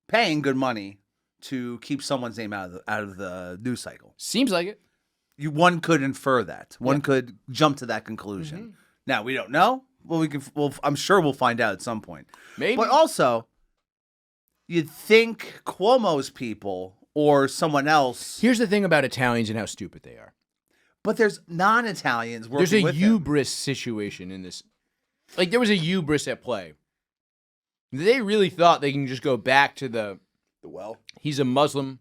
paying good money to keep someone's name out of the news cycle. Seems like it. One could infer that. One could jump to that conclusion. Mm-hmm. Now, we don't know. Well, I'm sure we'll find out at some point. Maybe. But also, you'd think Cuomo's people or someone else. Here's the thing about Italians and how stupid they are. But there's non-Italians working with There's a him. hubris situation in this. Like, there was a hubris at play. They really thought they can just go back to the well, he's a Muslim,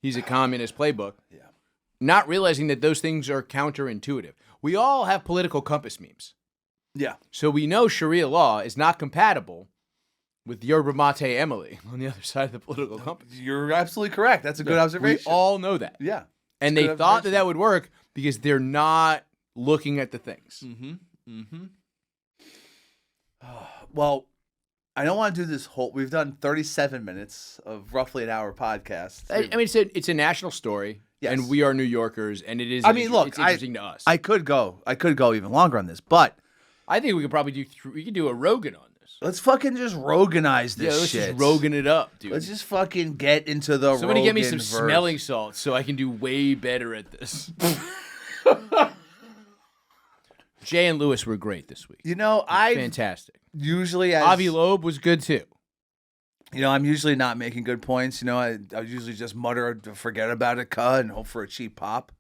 he's a communist playbook. Yeah. Not realizing that those things are counterintuitive. We all have political compass memes. Yeah. So we know Sharia law is not compatible with Yerba Mate Emily on the other side of the political compass. You're absolutely correct. That's a good observation. We all know that. Yeah. And they thought that would work because they're not looking at the things. Mm-hmm. Mm-hmm. Well, I don't want to do this whole. We've done 37 minutes of roughly an hour podcast. I mean, it's a national story, yes. And we are New Yorkers, and it is. Look, it's interesting to us. I could go even longer on this, but I think we could probably do a Rogan on this. Let's fucking just Roganize this let's shit. Just Rogan it up, dude. Let's just fucking get into the Somebody get me some Rogan-verse. smelling salts so I can do way better at this. Jay and Lewis were great this week. Fantastic. Usually, Avi Loeb was good too. I'm usually not making good points. I usually just mutter, forget about it, and hope for a cheap pop.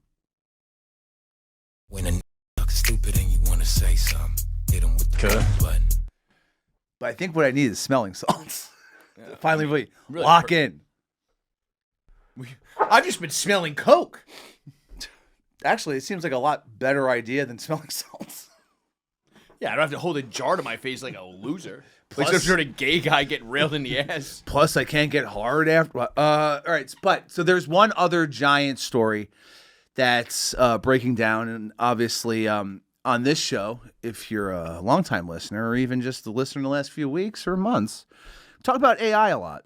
When a look stupid and you want to say something, hit him with the button. But I think what I need is smelling salts. Yeah. Finally, really lock in. I've just been smelling Coke. Actually, it seems like a lot better idea than smelling salts. Yeah, I don't have to hold a jar to my face like a loser. Like some sort of gay guy getting railed in the ass. Plus, I can't get hard after. All right, but so there's one other giant story that's breaking down, and obviously on this show, if you're a longtime listener or even just a listener in the last few weeks or months, we talk about AI a lot.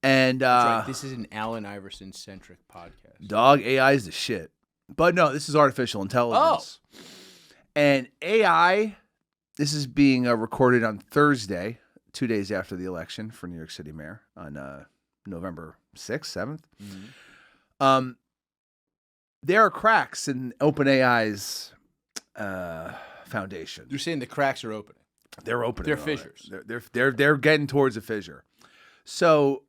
And That's right. This is an Allen Iverson centric podcast. Dog, AI is the shit. But no, this is artificial intelligence. Oh. And AI, this is being recorded on Thursday, 2 days after the election for New York City mayor on November 6th, 7th. Mm-hmm. There are cracks in OpenAI's foundation. You're saying the cracks are opening. They're opening. They're all fissures. Right. They're getting towards a fissure. So,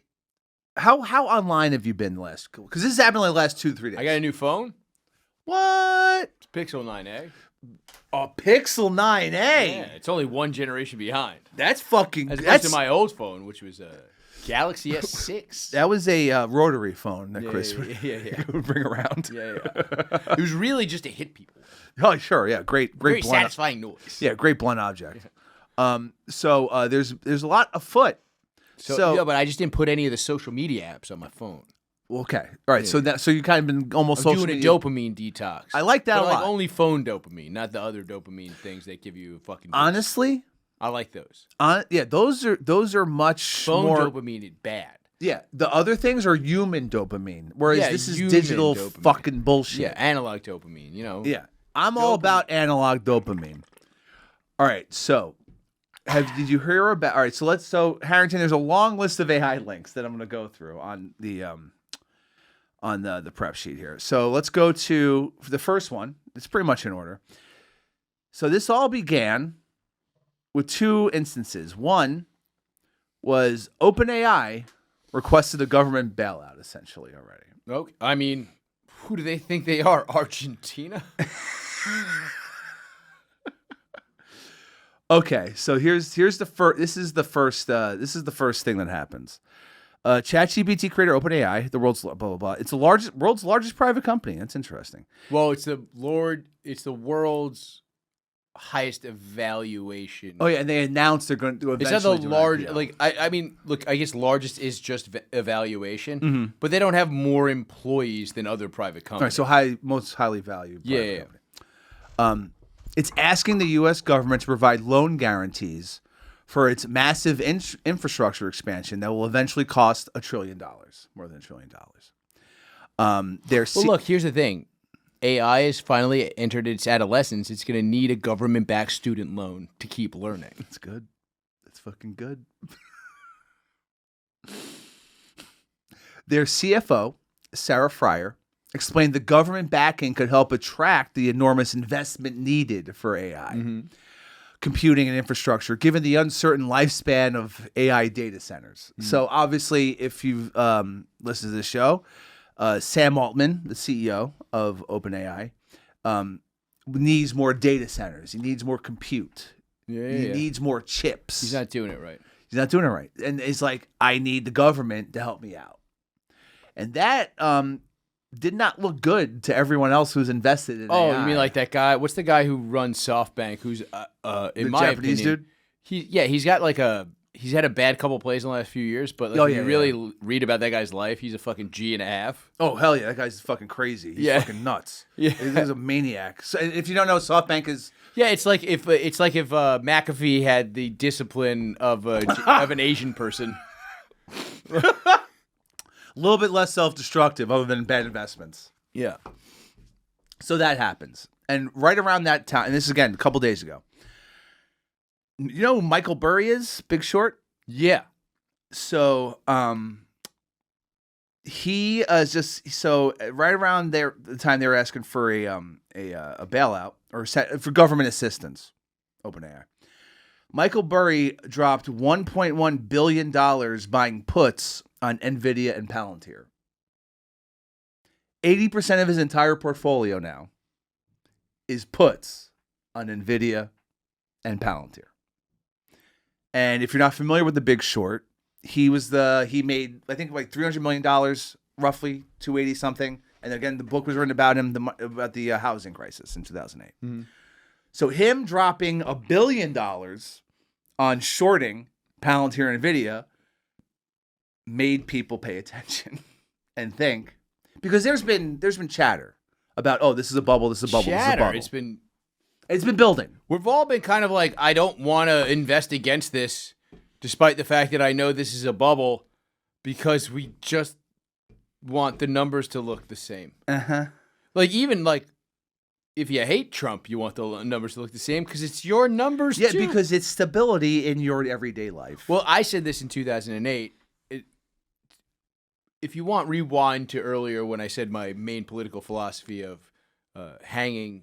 how online have you been last? Because this has happened like the last 2-3 days. I got a new phone. What? It's Pixel 9a. A Pixel 9a. Yeah, it's only one generation behind. That's fucking. As opposed to my old phone, which was a Galaxy S6. That was a rotary phone that Chris yeah. would bring around. Yeah. It was really just to hit people. Oh, sure. Yeah. Great Very blunt. satisfying noise. Yeah. Great blunt object. So there's a lot afoot. So yeah, but I just didn't put any of the social media apps on my phone. Okay. All right. Yeah. So you kind of been almost I'm social doing a media. dopamine detox. I like that but a lot. Like only phone dopamine, not the other dopamine things that give you fucking. Honestly, I like those. yeah, those are much Phone more. dopamine is bad. Yeah, the other things are human dopamine, whereas Yeah, this is human digital dopamine. fucking bullshit. Yeah, analog dopamine. You know. Yeah, I'm all about analog dopamine. All right, so did you hear about? All right, so Harrington, there's a long list of AI links that I'm going to go through on the prep sheet here. So let's go to the first one. It's pretty much in order. So this all began with two instances. One was OpenAI requested a government bailout, essentially, already. Okay. I mean, who do they think they are? Argentina? Okay, so here's the first. This is the first thing that happens. ChatGPT creator OpenAI, the world's blah blah blah. It's the world's largest private company. That's interesting. Well, it's the world's highest evaluation. Oh yeah, and they announced they're going to do. It's not the large. Like I mean, look, I guess largest is just evaluation, but they don't have more employees than other private companies. All right, so most highly valued. Yeah. It's asking the U.S. government to provide loan guarantees for its massive infrastructure expansion that will eventually cost $1 trillion, more than $1 trillion. Well, look, here's the thing. AI has finally entered its adolescence. It's going to need a government-backed student loan to keep learning. That's good. That's fucking good. Their CFO, Sarah Fryer, explained the government backing could help attract the enormous investment needed for AI. Computing and infrastructure, given the uncertain lifespan of AI data centers. So obviously, if you've listened to the show, Sam Altman, the CEO of OpenAI, needs more data centers. He needs more compute. He needs more chips. He's not doing it right. He's not doing it right. And it's like, I need the government to help me out. And that did not look good to everyone else who's invested in AI. Oh, you mean like that guy? What's the guy who runs SoftBank? Who's in the my Japanese opinion, dude? He's got like he's had a bad couple plays in the last few years, but like, you really read about that guy's life, he's a fucking G&A. Oh hell yeah, that guy's fucking crazy. He's fucking nuts. Yeah, he's a maniac. So if you don't know, SoftBank is it's like if McAfee had the discipline of an Asian person. a little bit less self-destructive, other than bad investments. Yeah. So that happens, and right around that time, and this is again a couple days ago. You know who Michael Burry is? Big Short? Yeah. So, he right around the time they were asking for a bailout or for government assistance, OpenAI. Michael Burry dropped $1.1 billion buying puts on NVIDIA and Palantir. 80% of his entire portfolio now is puts on NVIDIA and Palantir. And if you're not familiar with The Big Short, he made, I think, like $300 million, roughly 280 something. And again, the book was written about him, about the housing crisis in 2008. So him dropping $1 billion on shorting Palantir and Nvidia made people pay attention and think, because there's been chatter about, oh, this is a bubble, this is a bubble, this is a bubble. It's been building. We've all been kind of like, I don't want to invest against this, despite the fact that I know this is a bubble, because we just want the numbers to look the same. Like, even like, if you hate Trump, you want the numbers to look the same because it's your numbers too. Yeah, because it's stability in your everyday life. Well, I said this in 2008. If you want, rewind to earlier when I said my main political philosophy of hanging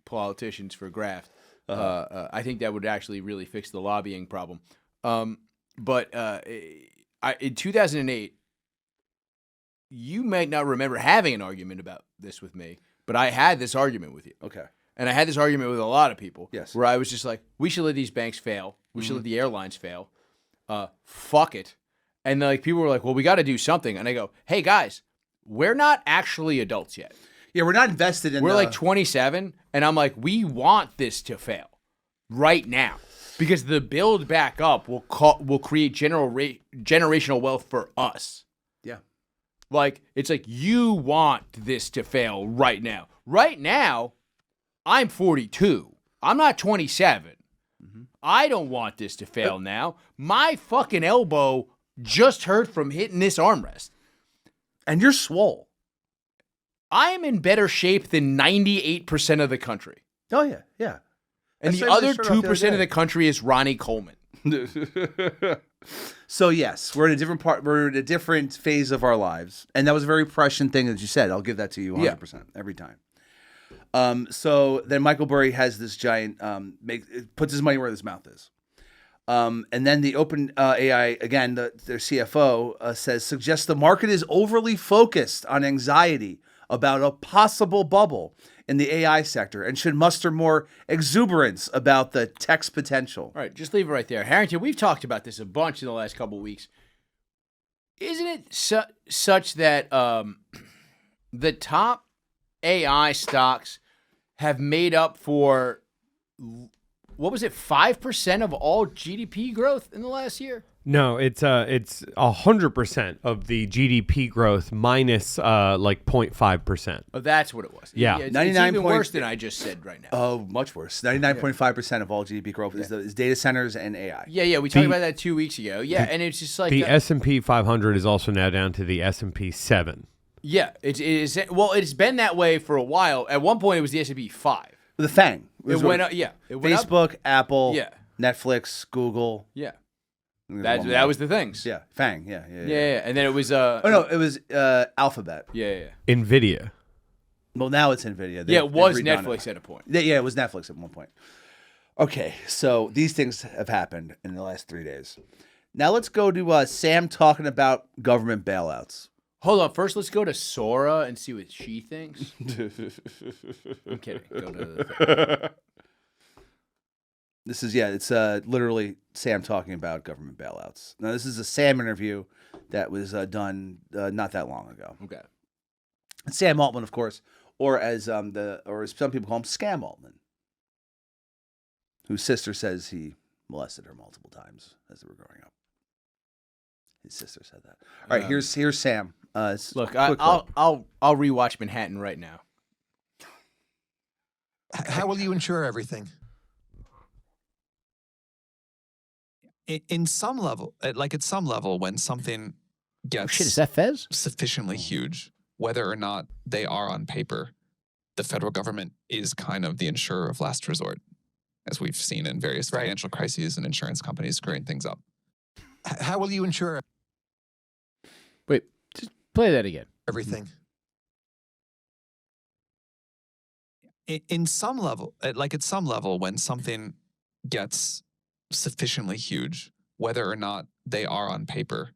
politicians for graft. I think that would actually really fix the lobbying problem. But in 2008, you might not remember having an argument about this with me, but I had this argument with you. Okay. And I had this argument with a lot of people. Yes. Where I was just like, we should let these banks fail. We should let the airlines fail. Fuck it. And like people were like, well, we got to do something. And I go, hey guys, we're not actually adults yet. Yeah, we're not invested in. We're like 27, and I'm like, we want this to fail right now because the build back up will create generational wealth for us. Yeah. Like, it's like, you want this to fail right now. Right now, I'm 42. I'm not 27. I don't want this to fail now. My fucking elbow just hurt from hitting this armrest. And you're swole. I am in better shape than 98% of the country. Oh, yeah, yeah. And the other 2% of the country is Ronnie Coleman. So yes, we're in a different part. We're in a different phase of our lives, and that was a very prescient thing that you said. I'll give that to you 100% every time. So then Michael Burry has this giant puts his money where his mouth is, and then the Open AI again, their CFO suggests the market is overly focused on anxiety about a possible bubble in the AI sector and should muster more exuberance about the tech's potential. All right, just leave it right there. Harrington, we've talked about this a bunch in the last couple of weeks. Isn't it such that the top AI stocks have made up for, what was it, 5% of all GDP growth in the last year? No, it's 100% of the GDP growth minus like 0.5%. Oh, that's what it was. Yeah. It's even worse than I just said right now. Oh, much worse. 99.5% of all GDP growth is data centers and AI. Yeah. We talked about that 2 weeks ago. Yeah, and it's just like the S&P 500 is also now down to the S&P 7. Yeah, it's been that way for a while. At one point, it was the S&P 5. The FANG. It went up. Yeah, it went Facebook, up. Apple, Yeah. Netflix, Google. Yeah. That was the things. Yeah, FANG. Yeah. And then it was it was Alphabet. Yeah. Nvidia. Well, now it's Nvidia. It was Netflix at a point. Yeah, it was Netflix at one point. Okay, so these things have happened in the last 3 days. Now let's go to Sam talking about government bailouts. Hold on. First, let's go to Sora and see what she thinks. I'm kidding. Go to the thing. This is, it's literally Sam talking about government bailouts. Now, this is a Sam interview that was done not that long ago. Okay. Sam Altman, of course, or as some people call him, Scam Altman, whose sister says he molested her multiple times as they were growing up. His sister said that. All right, here's Sam. Look, I'll rewatch Manhattan right now. How will you insure everything? In some level, at some level, when something gets Is that Fez? sufficiently huge, whether or not they are on paper, the federal government is kind of the insurer of last resort, as we've seen in various financial crises and insurance companies screwing things up. How will you insure Wait, just play that again. everything? In some level, at some level, when something gets sufficiently huge, whether or not they are on paper,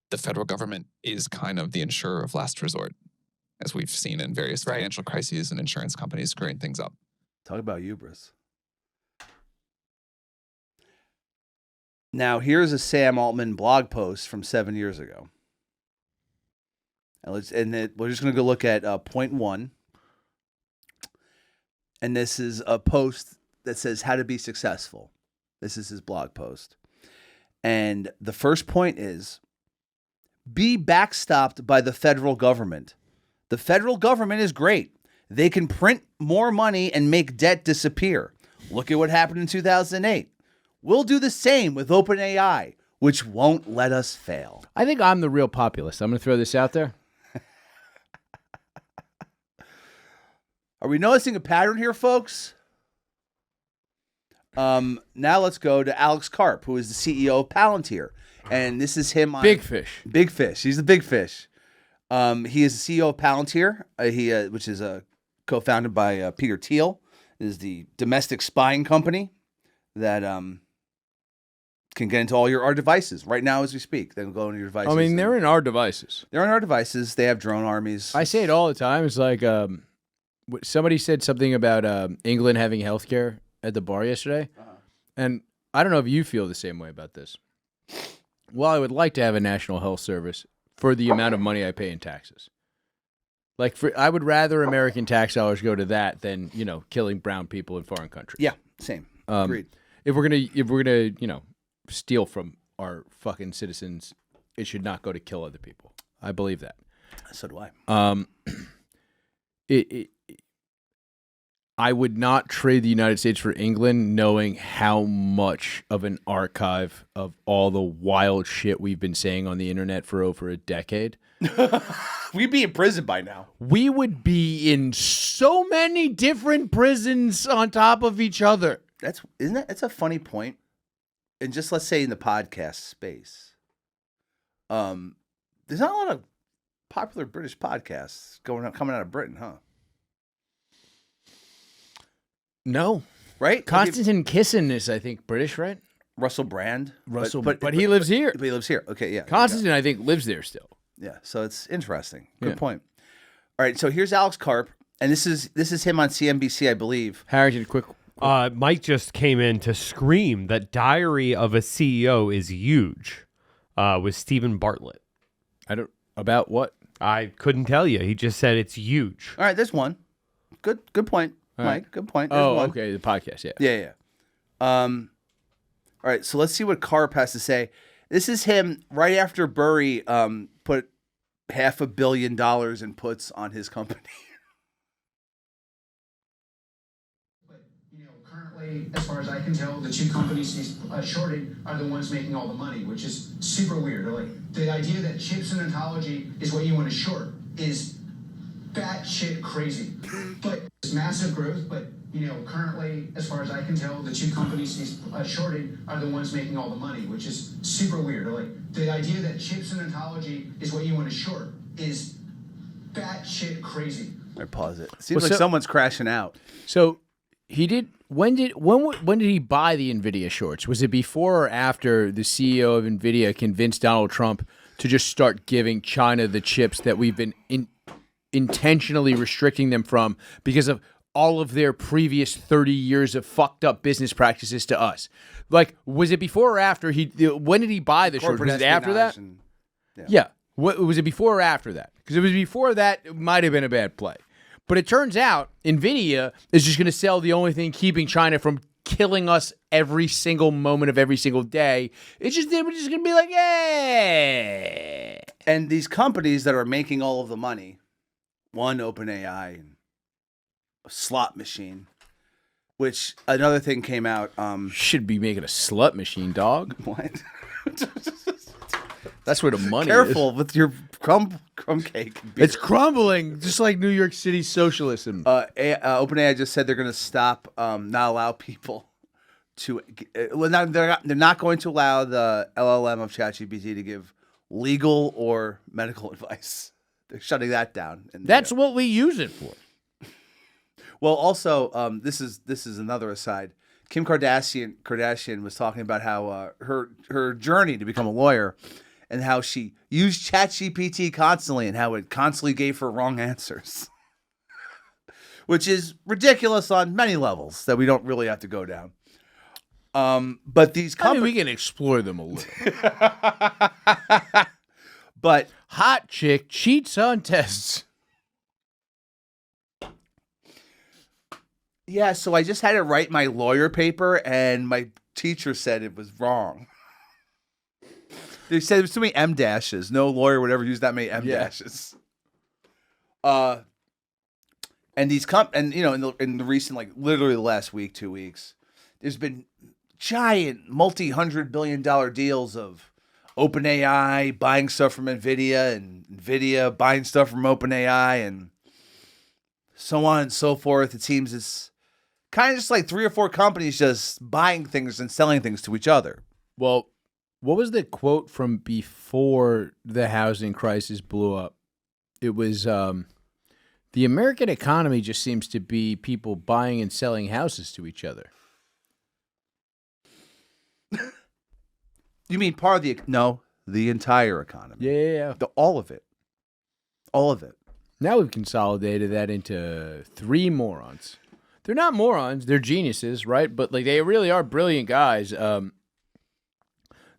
the federal government is kind of the insurer of last resort, as we've seen in various financial crises and insurance companies screwing things up. Talk about hubris. Now, here's a Sam Altman blog post from 7 years ago. We're just going to go look at point 1. And this is a post that says how to be successful. This is his blog post. And the first point is, be backstopped by the federal government. The federal government is great. They can print more money and make debt disappear. Look at what happened in 2008. We'll do the same with OpenAI, which won't let us fail. I think I'm the real populist. I'm going to throw this out there. Are we noticing a pattern here, folks? Now let's go to Alex Karp, who is the CEO of Palantir. And this is him on Big fish. Big fish. He's the big fish. He is the CEO of Palantir, which is co-founded by Peter Thiel. It is the domestic spying company that can get into all our devices right now as we speak. They can go into your devices. I mean, they're in our devices. They're in our devices. They have drone armies. I say it all the time. It's like somebody said something about England having healthcare at the bar yesterday. And I don't know if you feel the same way about this. Well, I would like to have a national health service for the amount of money I pay in taxes. Like, I would rather American tax dollars go to that than, killing brown people in foreign countries. Yeah, same. Agreed. If we're gonna, steal from our fucking citizens, it should not go to kill other people. I believe that. So do I. I would not trade the United States for England, knowing how much of an archive of all the wild shit we've been saying on the internet for over a decade. We'd be in prison by now. We would be in so many different prisons on top of each other. It's a funny point. And just let's say in the podcast space, there's not a lot of popular British podcasts coming out of Britain, huh? No. Right? Konstantin Kissin is, I think, British, right? Russell Brand. But he lives here. But he lives here. Okay, yeah. Konstantin, I think, lives there still. Yeah, so it's interesting. Good point. All right, so here's Alex Karp, and this is him on CNBC, I believe. Harrington, quick. Mike just came in to scream that Diary of a CEO is huge with Stephen Bartlett. About what? I couldn't tell you. He just said it's huge. All right, there's one. Good point, Mike. Right. Good point. There's one. Okay, the podcast, yeah. Yeah. All right, so let's see what Karp has to say. This is him right after Burry put $500 million in puts on his company. Currently, as far as I can tell, the two companies he's shorting are the ones making all the money, which is super weird. Like, the idea that chips and ontology is what you want to short is batshit crazy. But it's massive growth, but currently, as far as I can tell, the two companies he's shorting are the ones making all the money, which is super weird. Like, the idea that chips and ontology is what you want to short is batshit crazy. I pause it. Seems like someone's crashing out. So he did. When did he buy the NVIDIA shorts? Was it before or after the CEO of NVIDIA convinced Donald Trump to just start giving China the chips that we've been intentionally restricting them from because of all of their previous 30 years of fucked up business practices to us? Like, was it before or after when did he buy the shorts? Was it after that? Yeah. Was it before or after that? Because if it was before that, it might have been a bad play. But it turns out NVIDIA is just going to sell the only thing keeping China from killing us every single moment of every single day. We're just going to be like, yeah. And these companies that are making all of the money, one, OpenAI, and a slot machine, which another thing came out. Should be making a slut machine, dog. What? That's where the money Careful is. with your crumb cake. It's crumbling, just like New York City socialism. OpenAI just said they're going to stop, not allow people to. They're not going to allow the LLM of ChatGPT to give legal or medical advice. They're shutting that down. That's what we use it for. Well, also, this is another aside. Kim Kardashian was talking about how her journey to become a lawyer. And how she used ChatGPT constantly and how it constantly gave her wrong answers. Which is ridiculous on many levels that we don't really have to go down. But these companies... we can explore them a little. But... Hot chick cheats on tests. Yeah, so I just had to write my lawyer paper, and my teacher said it was wrong. They said there's too many M dashes. No lawyer would ever use that many M dashes. And these in the recent, like literally the last week, 2 weeks, there's been giant multi-$100 billion deals of OpenAI buying stuff from NVIDIA and NVIDIA buying stuff from OpenAI and so on and so forth. It seems it's kind of just like 3 or 4 companies just buying things and selling things to each other. Well, what was the quote from before the housing crisis blew up? It was, the American economy just seems to be people buying and selling houses to each other. You mean part of the entire economy. Yeah. All of it. All of it. Now we've consolidated that into 3 morons. They're not morons. They're geniuses, right? But like they really are brilliant guys.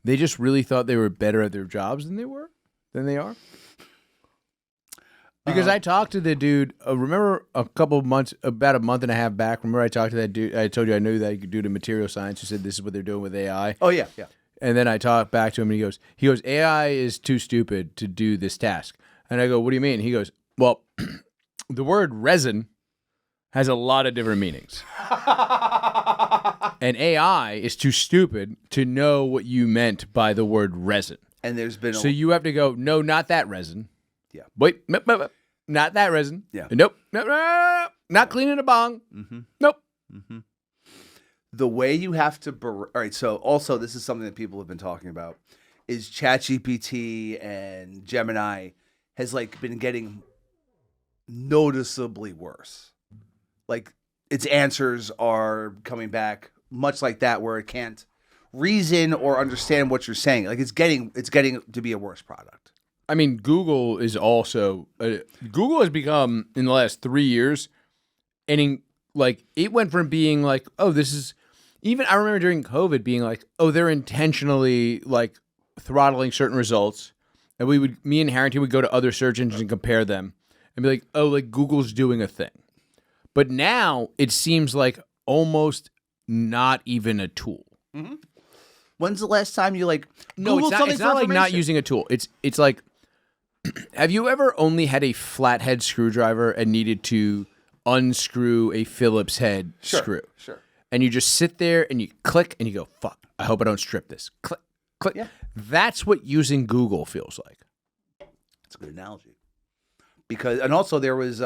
They just really thought they were better at their jobs than they are. Because I talked to the dude, remember about a month and a half back, remember I talked to that dude, I told you I knew that dude in material science who said this is what they're doing with AI. Oh, yeah. And then I talked back to him and he goes, AI is too stupid to do this task. And I go, what do you mean? He goes, well, the word resin has a lot of different meanings. And AI is too stupid to know what you meant by the word resin. And there's been So you have to go, no, not that resin. Yeah. Wait, not that resin. Yeah. Nope. Not cleaning a bong. Mm-hmm. Nope. Mm-hmm. The way you have to... all right, so also this is something that people have been talking about, is ChatGPT and Gemini has like been getting noticeably worse. Like its answers are coming back much like that, where it can't reason or understand what you're saying. Like it's getting to be a worse product. I mean, Google is also Google has become in the last 3 years, and it went from being like, oh, this is even. I remember during COVID being like, oh, they're intentionally like throttling certain results, and me and Harrington would go to other search engines and compare them, and be like, oh, like Google's doing a thing, but now it seems like almost not even a tool. Mm-hmm. When's the last time you like? No, Googled it's not like not using a tool. It's like. Have you ever only had a flathead screwdriver and needed to unscrew a Phillips head screw? Sure. And you just sit there and you click and you go, fuck, I hope I don't strip this. Click, click. Yeah. That's what using Google feels like. That's a good analogy. And also there was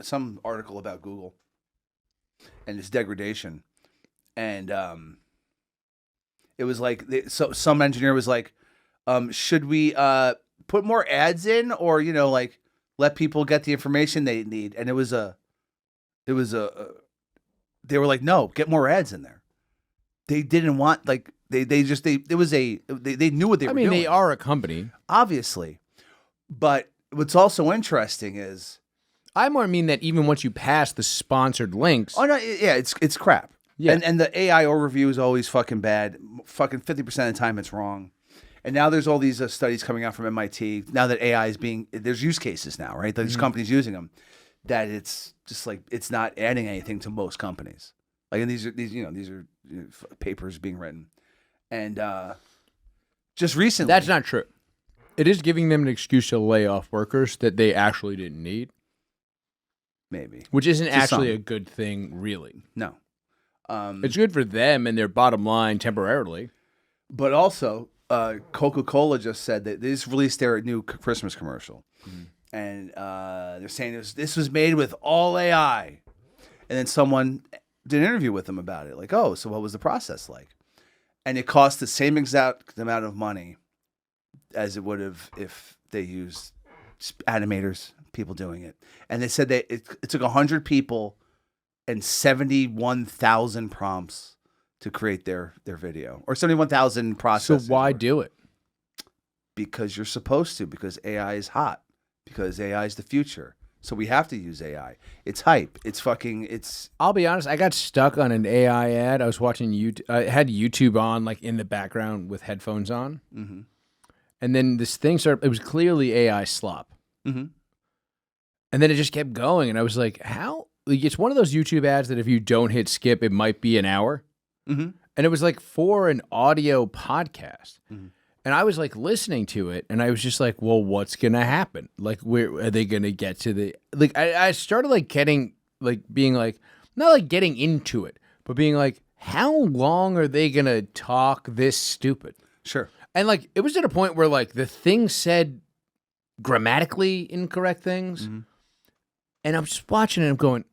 some article about Google and its degradation, and it was like some engineer was like, should we put more ads in, or like let people get the information they need? And they were like, no, get more ads in there. They didn't want they knew what they were doing. I mean, they are a company, obviously, but what's also interesting is I more mean that even once you pass the sponsored links. Oh no, yeah, it's crap. Yeah, and the AI overview is always fucking bad. Fucking 50% of the time it's wrong. And now there's all these studies coming out from MIT. Now that AI is there's use cases now, right? There's companies using them. That it's just like it's not adding anything to most companies. Like, and these are papers being written, and just recently. That's not true. It is giving them an excuse to lay off workers that they actually didn't need. Maybe, which isn't actually a good thing, really. No, it's good for them and their bottom line temporarily. But also, Coca-Cola just said that they just released their new Christmas commercial. And they're saying this was made with all AI. And then someone did an interview with them about it. Like, oh, so what was the process like? And it cost the same exact amount of money as it would have if they used animators, people doing it. And they said that it took 100 people and 71,000 prompts to create their video. Or 71,000 processes. So why do it? Because you're supposed to. Because AI is hot. Because AI is the future. So we have to use AI. It's hype. I'll be honest, I got stuck on an AI ad. I was watching YouTube. I had YouTube on, like, in the background with headphones on. Mm-hmm. And then this thing started, it was clearly AI slop. Mm-hmm. And then it just kept going. And I was like, how like it's one of those YouTube ads that if you don't hit skip, it might be an hour. Mm-hmm. And it was like for an audio podcast. Mm-hmm. And I was like listening to it and I was just like, well, what's going to happen? Like, where are they going to get to the, like, I started like getting, like being like, not like getting into it, but being like, how long are they going to talk this stupid? Sure. And like, it was at a point where like the thing said grammatically incorrect things. Mm-hmm. And I'm just watching it and I'm going,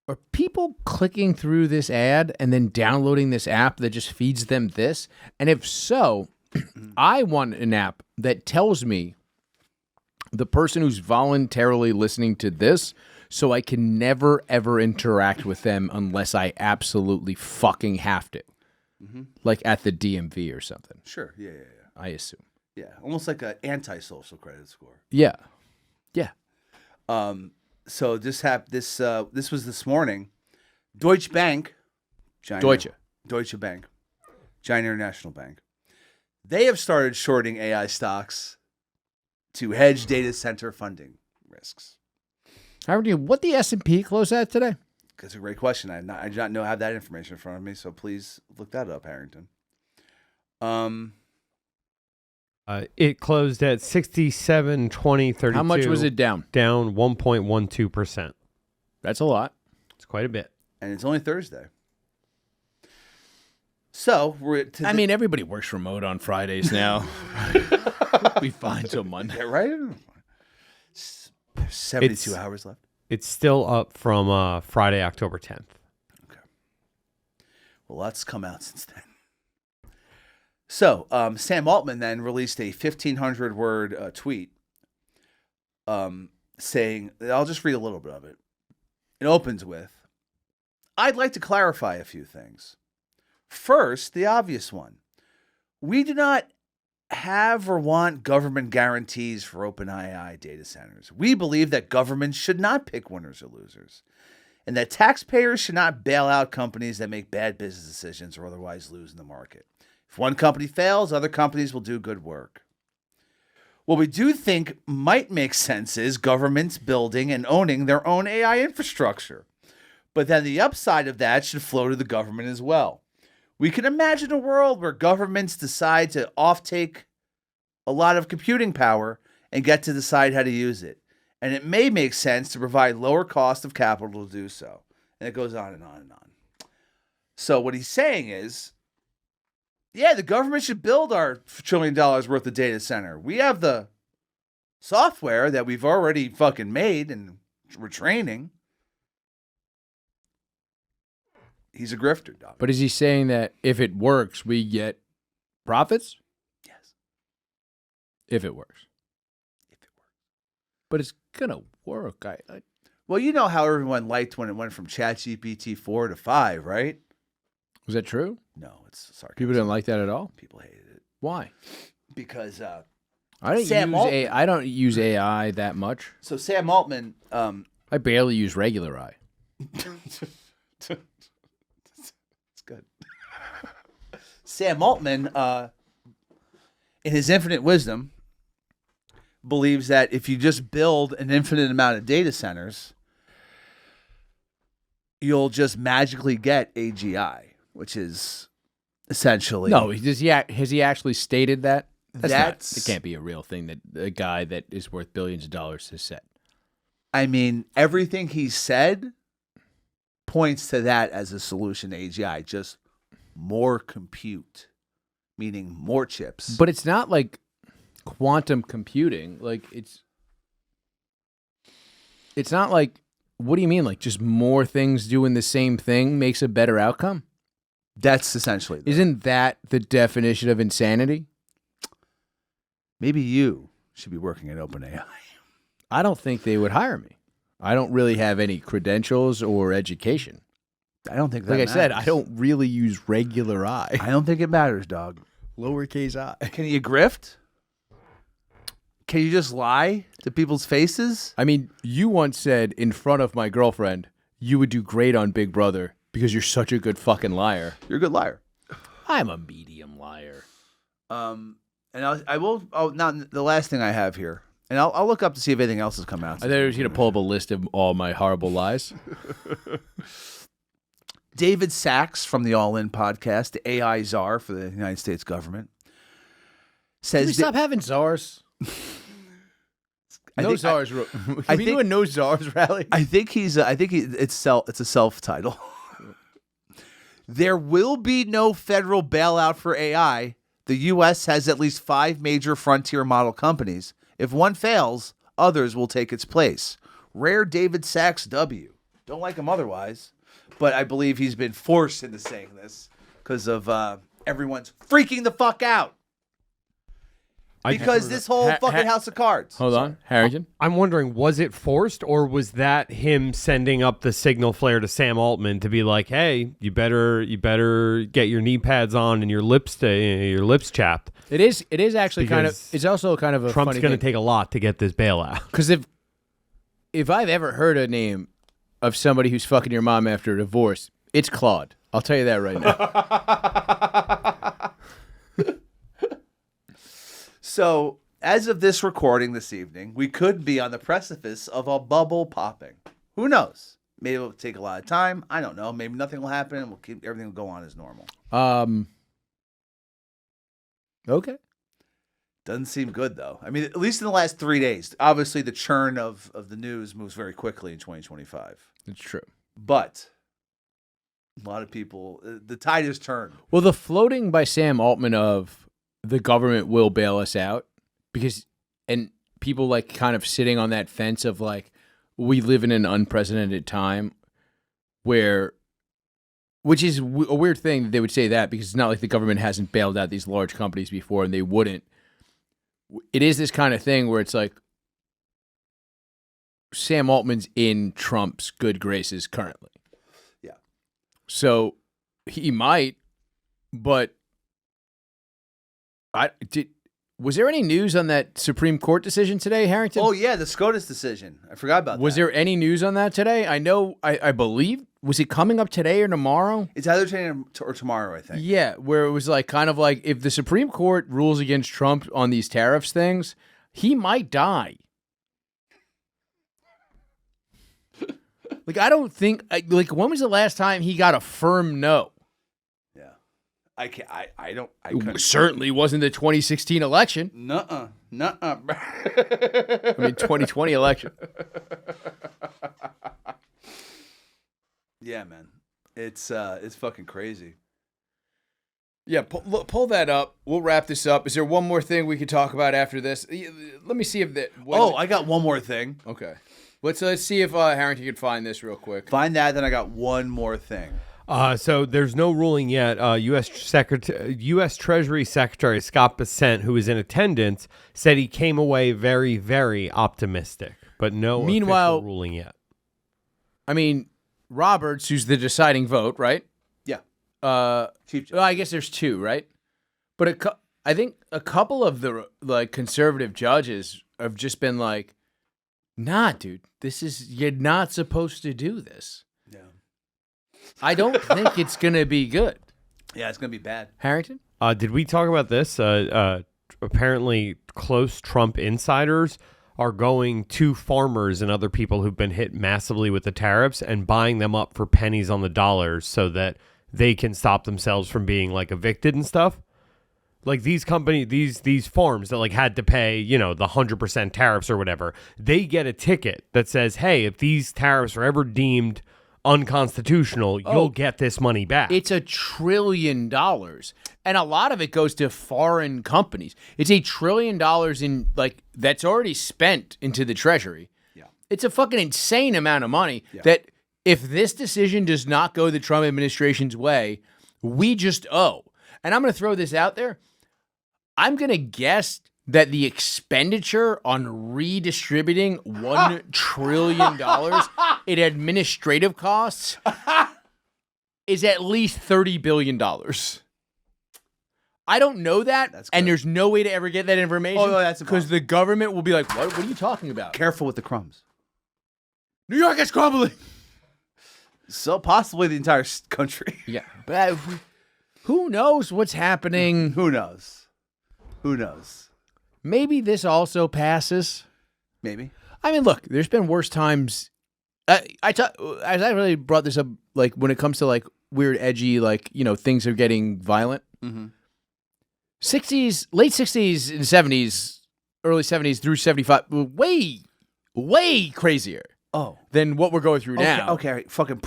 are people clicking through this ad and then downloading this app that just feeds them this? And if so, I want an app that tells me the person who's voluntarily listening to this so I can never, ever interact with them unless I absolutely fucking have to. Mm-hmm. Like at the DMV or something. Sure. Yeah. I assume. Yeah. Almost like an anti-social credit score. Yeah. Yeah. So this was this morning. Deutsche Bank, Deutsche Bank, giant international bank. They have started shorting AI stocks to hedge data center funding risks. What the S&P close at today? That's a great question. I do not know have that information in front of me, so please look that up, Harrington. It closed at 67.20.32. How much was it down? Down 1.12%. That's a lot. It's quite a bit. And it's only Thursday. So I mean, everybody works remote on Fridays now. We fine till Monday, yeah, right? 72 hours left. It's still up from Friday, October 10th. Okay. Well, lots come out since then. So Sam Altman then released a 1,500-word tweet saying, I'll just read a little bit of it. It opens with, I'd like to clarify a few things. First, the obvious one. We do not have or want government guarantees for open AI data centers. We believe that governments should not pick winners or losers, and that taxpayers should not bail out companies that make bad business decisions or otherwise lose in the market. If one company fails, other companies will do good work. What we do think might make sense is governments building and owning their own AI infrastructure. But then the upside of that should flow to the government as well. We can imagine a world where governments decide to offtake a lot of computing power and get to decide how to use it. And it may make sense to provide lower cost of capital to do so. And it goes on and on and on. So what he's saying is, yeah, the government should build our $1 trillion worth of data center. We have the software that we've already fucking made and we're training. He's a grifter, dog. But is he saying that if it works, we get profits? Yes. If it works. But it's going to work. Well, you know how everyone liked when it went from ChatGPT 4 to 5, right? Was that true? No, it's sarcasm. People didn't like that at all? People hated it. Why? Because I don't use AI that much. So Sam Altman... I barely use regular AI. It's good. Sam Altman, in his infinite wisdom, believes that if you just build an infinite amount of data centers, you'll just magically get AGI, which is essentially... No, has he actually stated that? It can't be a real thing that a guy that is worth billions of dollars has said. I mean, everything he said points to that as a solution to AGI, just more compute, meaning more chips. But it's not like quantum computing. Like it's not like, what do you mean? Like just more things doing the same thing makes a better outcome? That's essentially. Isn't that the definition of insanity? Maybe you should be working at OpenAI. I don't think they would hire me. I don't really have any credentials or education. I don't think that Like matters. I said, I don't really use regular I. I don't think it matters, dog. Lowercase I. Can you grift? Can you just lie to people's faces? I mean, you once said in front of my girlfriend, you would do great on Big Brother because you're such a good fucking liar. You're a good liar. I'm a medium liar. And I will. Oh, now the last thing I have here, And I'll look up to see if anything else has come out. I thought I was going to pull up a list of all my horrible lies. David Sachs from the All In podcast, the AI czar for the United States government, says Can we stop having czars? No czars. Can we do a no czars rally? I think it's a self title. There will be no federal bailout for AI. The U.S. has at least 5 major frontier model companies. If one fails, others will take its place. Rare David Sachs W. Don't like him otherwise, but I believe he's been forced into saying this because of everyone's freaking the fuck out. Because this whole fucking House of Cards. Hold on, Harrington. I'm wondering, was it forced or was that him sending up the signal flare to Sam Altman to be like, "Hey, you better get your knee pads on and your lips chapped." It is actually kind of. It's also kind of a. Trump's going to take a lot to get this bailout. Because if I've ever heard a name of somebody who's fucking your mom after a divorce, it's Claude. I'll tell you that right now. So, as of this recording this evening, we could be on the precipice of a bubble popping. Who knows? Maybe it'll take a lot of time. I don't know. Maybe nothing will happen and everything will go on as normal. Okay. Doesn't seem good, though. I mean, at least in the last 3 days. Obviously, the churn of the news moves very quickly in 2025. It's true. But a lot of people, the tide has turned. Well, the floating by Sam Altman of the government will bail us out and people like kind of sitting on that fence of like, we live in an unprecedented time which is a weird thing that they would say that because it's not like the government hasn't bailed out these large companies before and they wouldn't. It is this kind of thing where it's like Sam Altman's in Trump's good graces currently. Yeah. So he might, but was there any news on that Supreme Court decision today, Harrington? Oh, yeah, the SCOTUS decision. I forgot about that. Was there any news on that today? I know, I believe, was it coming up today or tomorrow? It's either today or tomorrow, I think. Yeah, where it was like kind of like if the Supreme Court rules against Trump on these tariffs things, he might die. Like, I don't think, like, when was the last time he got a firm no? I can't. I don't. I couldn't. Certainly wasn't the 2016 election. Nuh-uh. I mean, 2020 election. Yeah, man. It's fucking crazy. Yeah, pull that up. We'll wrap this up. Is there one more thing we could talk about after this? Let me see if that. I got one more thing. Okay. Let's see if Harrington can find this real quick. Find that, then I got one more thing. So there's no ruling yet. U.S. Treasury Secretary Scott Bessent, who was in attendance, said he came away very, very optimistic, but no official ruling yet. I mean, Roberts, who's the deciding vote, right? Yeah. Chief Justice. Well, I guess there's 2, right? But I think a couple of the like conservative judges have just been like, "Nah, dude, you're not supposed to do this." I don't think it's going to be good. Yeah, it's going to be bad. Harrington? Did we talk about this? Apparently, close Trump insiders are going to farmers and other people who've been hit massively with the tariffs and buying them up for pennies on the dollars so that they can stop themselves from being like evicted and stuff. Like these these farms that like had to pay, the 100% tariffs or whatever, they get a ticket that says, hey, if these tariffs are ever deemed unconstitutional, you'll get this money back. It's $1 trillion. And a lot of it goes to foreign companies. It's $1 trillion in that's already spent into the Treasury. Yeah. It's a fucking insane amount of money that if this decision does not go the Trump administration's way, we just owe. And I'm going to throw this out there. I'm going to guess that the expenditure on redistributing $1 trillion in administrative costs is at least $30 billion. I don't know that, and there's no way to ever get that information. Oh, no, that's because the government will be like, what are you talking about? Careful with the crumbs. New York is crumbling. So possibly the entire country. Yeah, but who knows what's happening? Who knows? Maybe this also passes. Maybe. I mean, look, there's been worse times. I really brought this up, like when it comes to like weird, edgy, like things are getting violent. Mm-hmm. 60s, late 60s and 70s, early 70s through 75, way crazier. Than what we're going through now. Okay. Fucking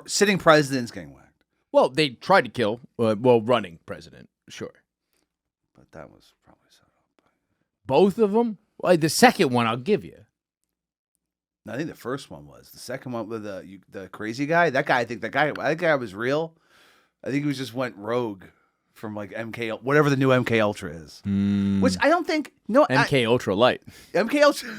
sitting president's getting whacked. Well, they tried to kill, running president, sure. But that was probably set up. Both of them? Well, the second one, I'll give you. I think the first one was. The second one with the crazy guy. That guy, I think that guy was real. I think he just went rogue from like MK, whatever the new MK Ultra is. Which I don't think. No, MK Ultra Light. MK Ultra.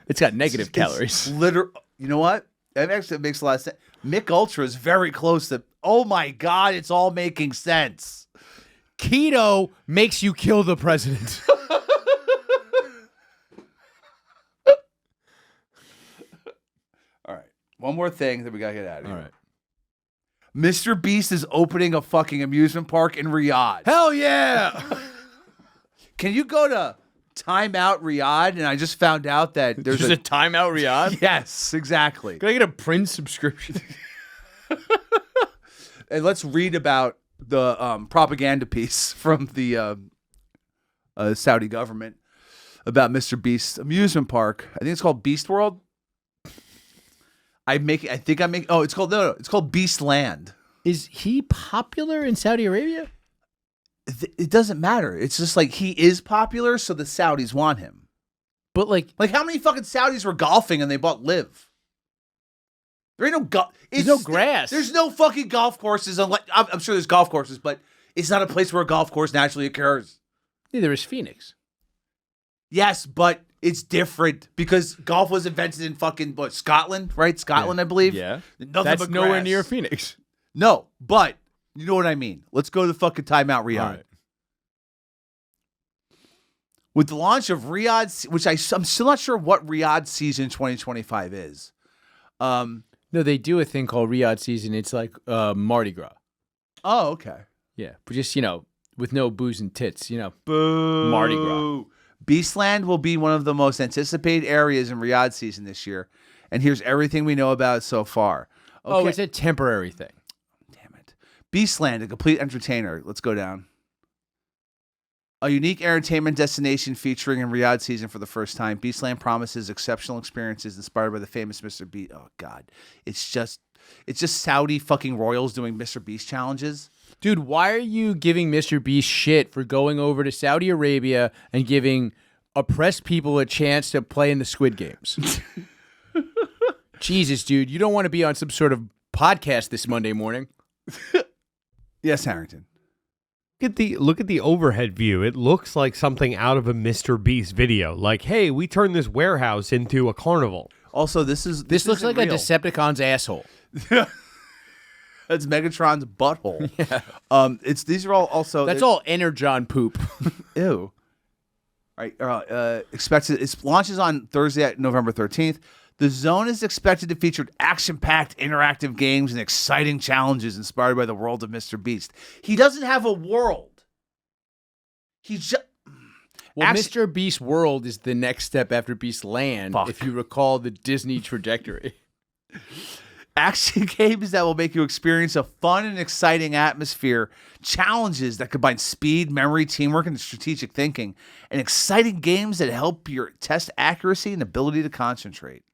It's got negative calories. You know what? That actually makes a lot of sense. Mick Ultra is very close to. Oh my God! It's all making sense. Keto makes you kill the president. All right. One more thing that we gotta get out of here. All right. MrBeast is opening a fucking amusement park in Riyadh. Hell yeah! Can you go to Time Out Riyadh? And I just found out that there's a Time Out Riyadh? Yes, exactly. Can I get a Prince subscription? And let's read about the propaganda piece from the Saudi government about MrBeast's amusement park. I think it's called Beast World. It's called Beast Land. Is he popular in Saudi Arabia? It doesn't matter. It's just like he is popular, so the Saudis want him. But like how many fucking Saudis were golfing and they bought Live? There ain't no golf. There's no grass. There's no fucking golf courses. I'm sure there's golf courses, but it's not a place where a golf course naturally occurs. Neither is Phoenix. Yes, but it's different because golf was invented in fucking Scotland, right? Scotland, I believe. Yeah. That's nowhere near Phoenix. No, but you know what I mean. Let's go to the fucking Time Out Riyadh. Right. With the launch of Riyadh, which I'm still not sure what Riyadh season 2025 is. No, they do a thing called Riyadh season. It's like Mardi Gras. Oh, okay. Yeah, but just with no booze and tits. Boo. Mardi Gras. Beastland will be one of the most anticipated areas in Riyadh season this year. And here's everything we know about it so far. Okay. Oh, it's a temporary thing. Damn it. Beastland, a complete entertainer. Let's go down. A unique entertainment destination featuring in Riyadh season for the first time. Beastland promises exceptional experiences inspired by the famous MrBeast. Oh, God. It's just Saudi fucking royals doing MrBeast challenges. Dude, why are you giving MrBeast shit for going over to Saudi Arabia and giving oppressed people a chance to play in the Squid Games? Jesus, dude, you don't want to be on some sort of podcast this Monday morning. Yes, Harrington. Look at the overhead view. It looks like something out of a MrBeast video. Like, hey, we turned this warehouse into a carnival. Also, this looks like real. a Decepticon's asshole. That's Megatron's butthole. Yeah. These are all also. That's all Energon poop. Ew. All right. Expected. It launches on Thursday, November 13th. The zone is expected to feature action-packed interactive games and exciting challenges inspired by the world of MrBeast. He doesn't have a world. He's just. MrBeast World is the next step after Beast Land, if you recall the Disney trajectory. Action games that will make you experience a fun and exciting atmosphere, challenges that combine speed, memory, teamwork, and strategic thinking, and exciting games that help your test accuracy and ability to concentrate.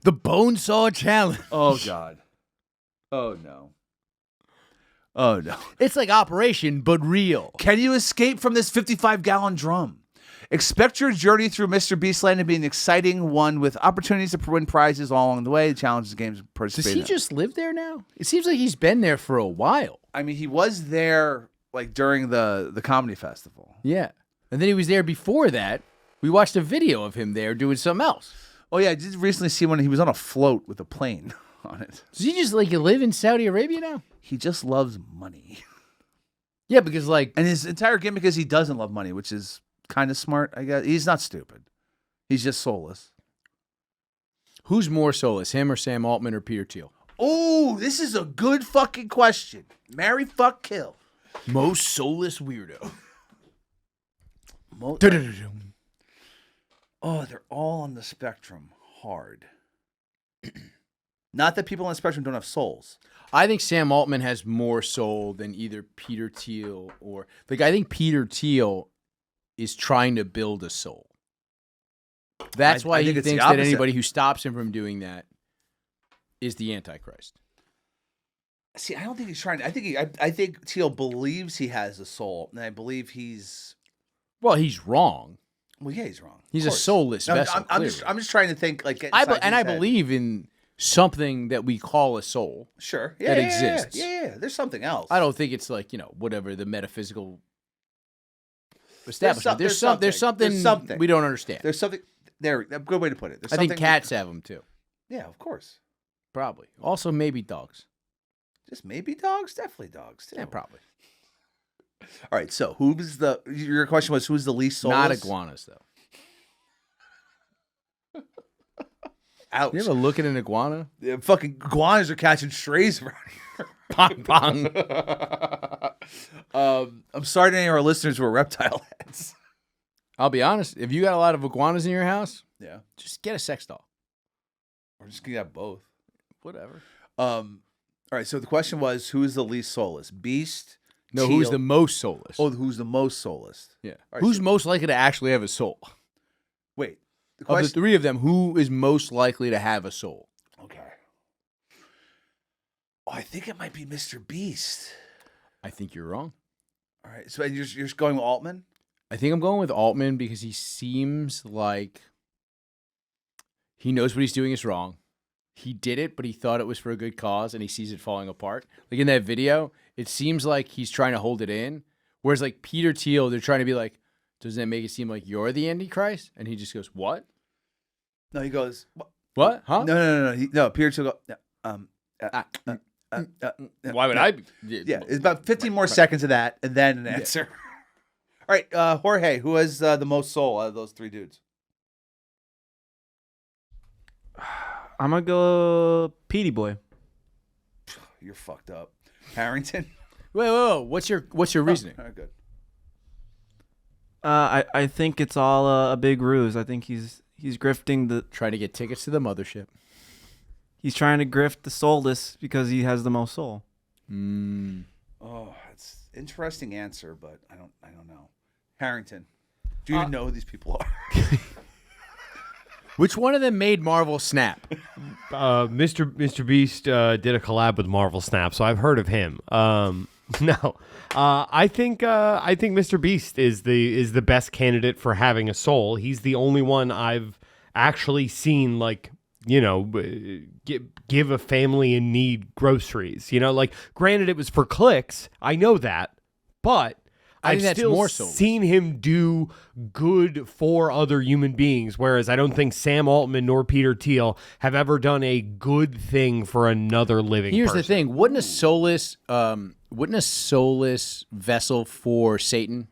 The Bonesaw Challenge. Oh, God. Oh, no. Oh, no. It's like Operation, but real. Can you escape from this 55-gallon drum? Expect your journey through MrBeast Land to be an exciting one with opportunities to win prizes all along the way. The challenges, games, participate. Does he just live there now? It seems like he's been there for a while. I mean, he was there like during the comedy festival. Yeah. And then he was there before that. We watched a video of him there doing something else. Oh, yeah. I did recently see one. He was on a float with a plane on it. Does he just live in Saudi Arabia now? He just loves money. Yeah, because And his entire gimmick is he doesn't love money, which is kind of smart, I guess. He's not stupid. He's just soulless. Who's more soulless, him or Sam Altman or Peter Thiel? Oh, this is a good fucking question. Marry, fuck, kill. Most soulless weirdo. Oh, they're all on the spectrum hard. Not that people on the spectrum don't have souls. I think Sam Altman has more soul than either Peter Thiel or like I think Peter Thiel is trying to build a soul. That's why he thinks that anybody who stops him from doing that is the Antichrist. See, I don't think he's trying to. I think Thiel believes he has a soul, and I believe he's. Well, he's wrong. Well, yeah, he's wrong. He's a soulless vessel. I'm just trying to think like. I believe in something that we call a soul. Sure, that exists. Yeah. There's something else. I don't think it's like whatever the metaphysical establishment. There's something we don't understand. There's something. There, a good way to put it. I think cats have them too. Yeah, of course. Probably. Also, maybe dogs. Just maybe dogs? Definitely dogs, too. Yeah, probably. All right, so your question was who's the least soulless? Not iguanas, though. Ouch. You ever look at an iguana? Yeah, fucking iguanas are catching strays around here. Bong, bong. I'm sorry to any of our listeners who are reptile heads. I'll be honest. If you got a lot of iguanas in your house, yeah, just get a sex doll. Or just get both. Whatever. All right, so the question was, who is the least soulless? Beast? No, Teal? who's the most soulless? Oh, who's the most soulless? Yeah. Right, who's most likely to actually have a soul? Wait. Of the three of them, who is most likely to have a soul? Okay. Oh, I think it might be MrBeast. I think you're wrong. All right, so you're just going with Altman? I think I'm going with Altman because he seems like he knows what he's doing is wrong. He did it, but he thought it was for a good cause, and he sees it falling apart. Like in that video, it seems like he's trying to hold it in. Whereas like Peter Thiel, they're trying to be like, doesn't that make it seem like you're the Antichrist? And he just goes, what? No, he goes, what? Huh? No, Peter Thiel goes, why would I be? Yeah, it's about 15 more seconds of that, and then an answer. All right, Jorge, who has the most soul out of those three dudes? I'm gonna go Petey Boy. You're fucked up. Harrington? Wait. What's your reasoning? All right, good. I think it's all a big ruse. I think he's grifting trying to get tickets to the mothership. He's trying to grift the soulless because he has the most soul. Oh, that's an interesting answer, but I don't know. Harrington, do you even know who these people are? Which one of them made Marvel Snap? MrBeast did a collab with Marvel Snap, so I've heard of him. No, I think MrBeast is the best candidate for having a soul. He's the only one I've actually seen, like, you know, give a family in need groceries. You know, like, granted, it was for clicks. I know that, but I've still seen him do good for other human beings, whereas I don't think Sam Altman nor Peter Thiel have ever done a good thing for another living person. Here's the thing. Wouldn't a soulless vessel for Satan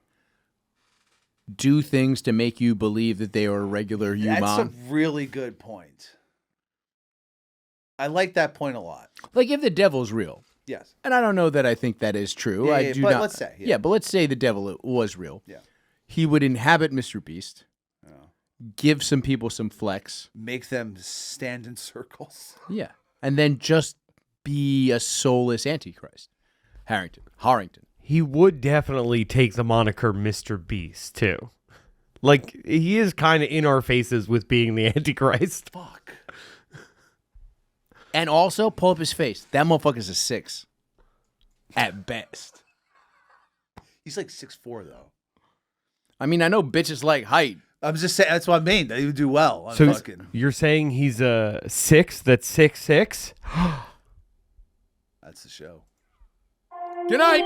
do things to make you believe that they are a regular human? That's a really good point. I like that point a lot. Like, if the devil's real. Yes. And I don't know that I think that is true. Yeah, but let's say. Yeah, but let's say the devil was real. Yeah. He would inhabit MrBeast, give some people some flex. Make them stand in circles. Yeah. And then just be a soulless Antichrist. Harrington. He would definitely take the moniker MrBeast, too. Like, he is kind of in our faces with being the Antichrist. Fuck. And also, pull up his face. That motherfucker's a 6. At best. He's like 6'4", though. I mean, I know bitches like height. I'm just saying, that's what I mean. That he would do well. So you're saying he's a 6 that's 6'6"? That's the show. Good night.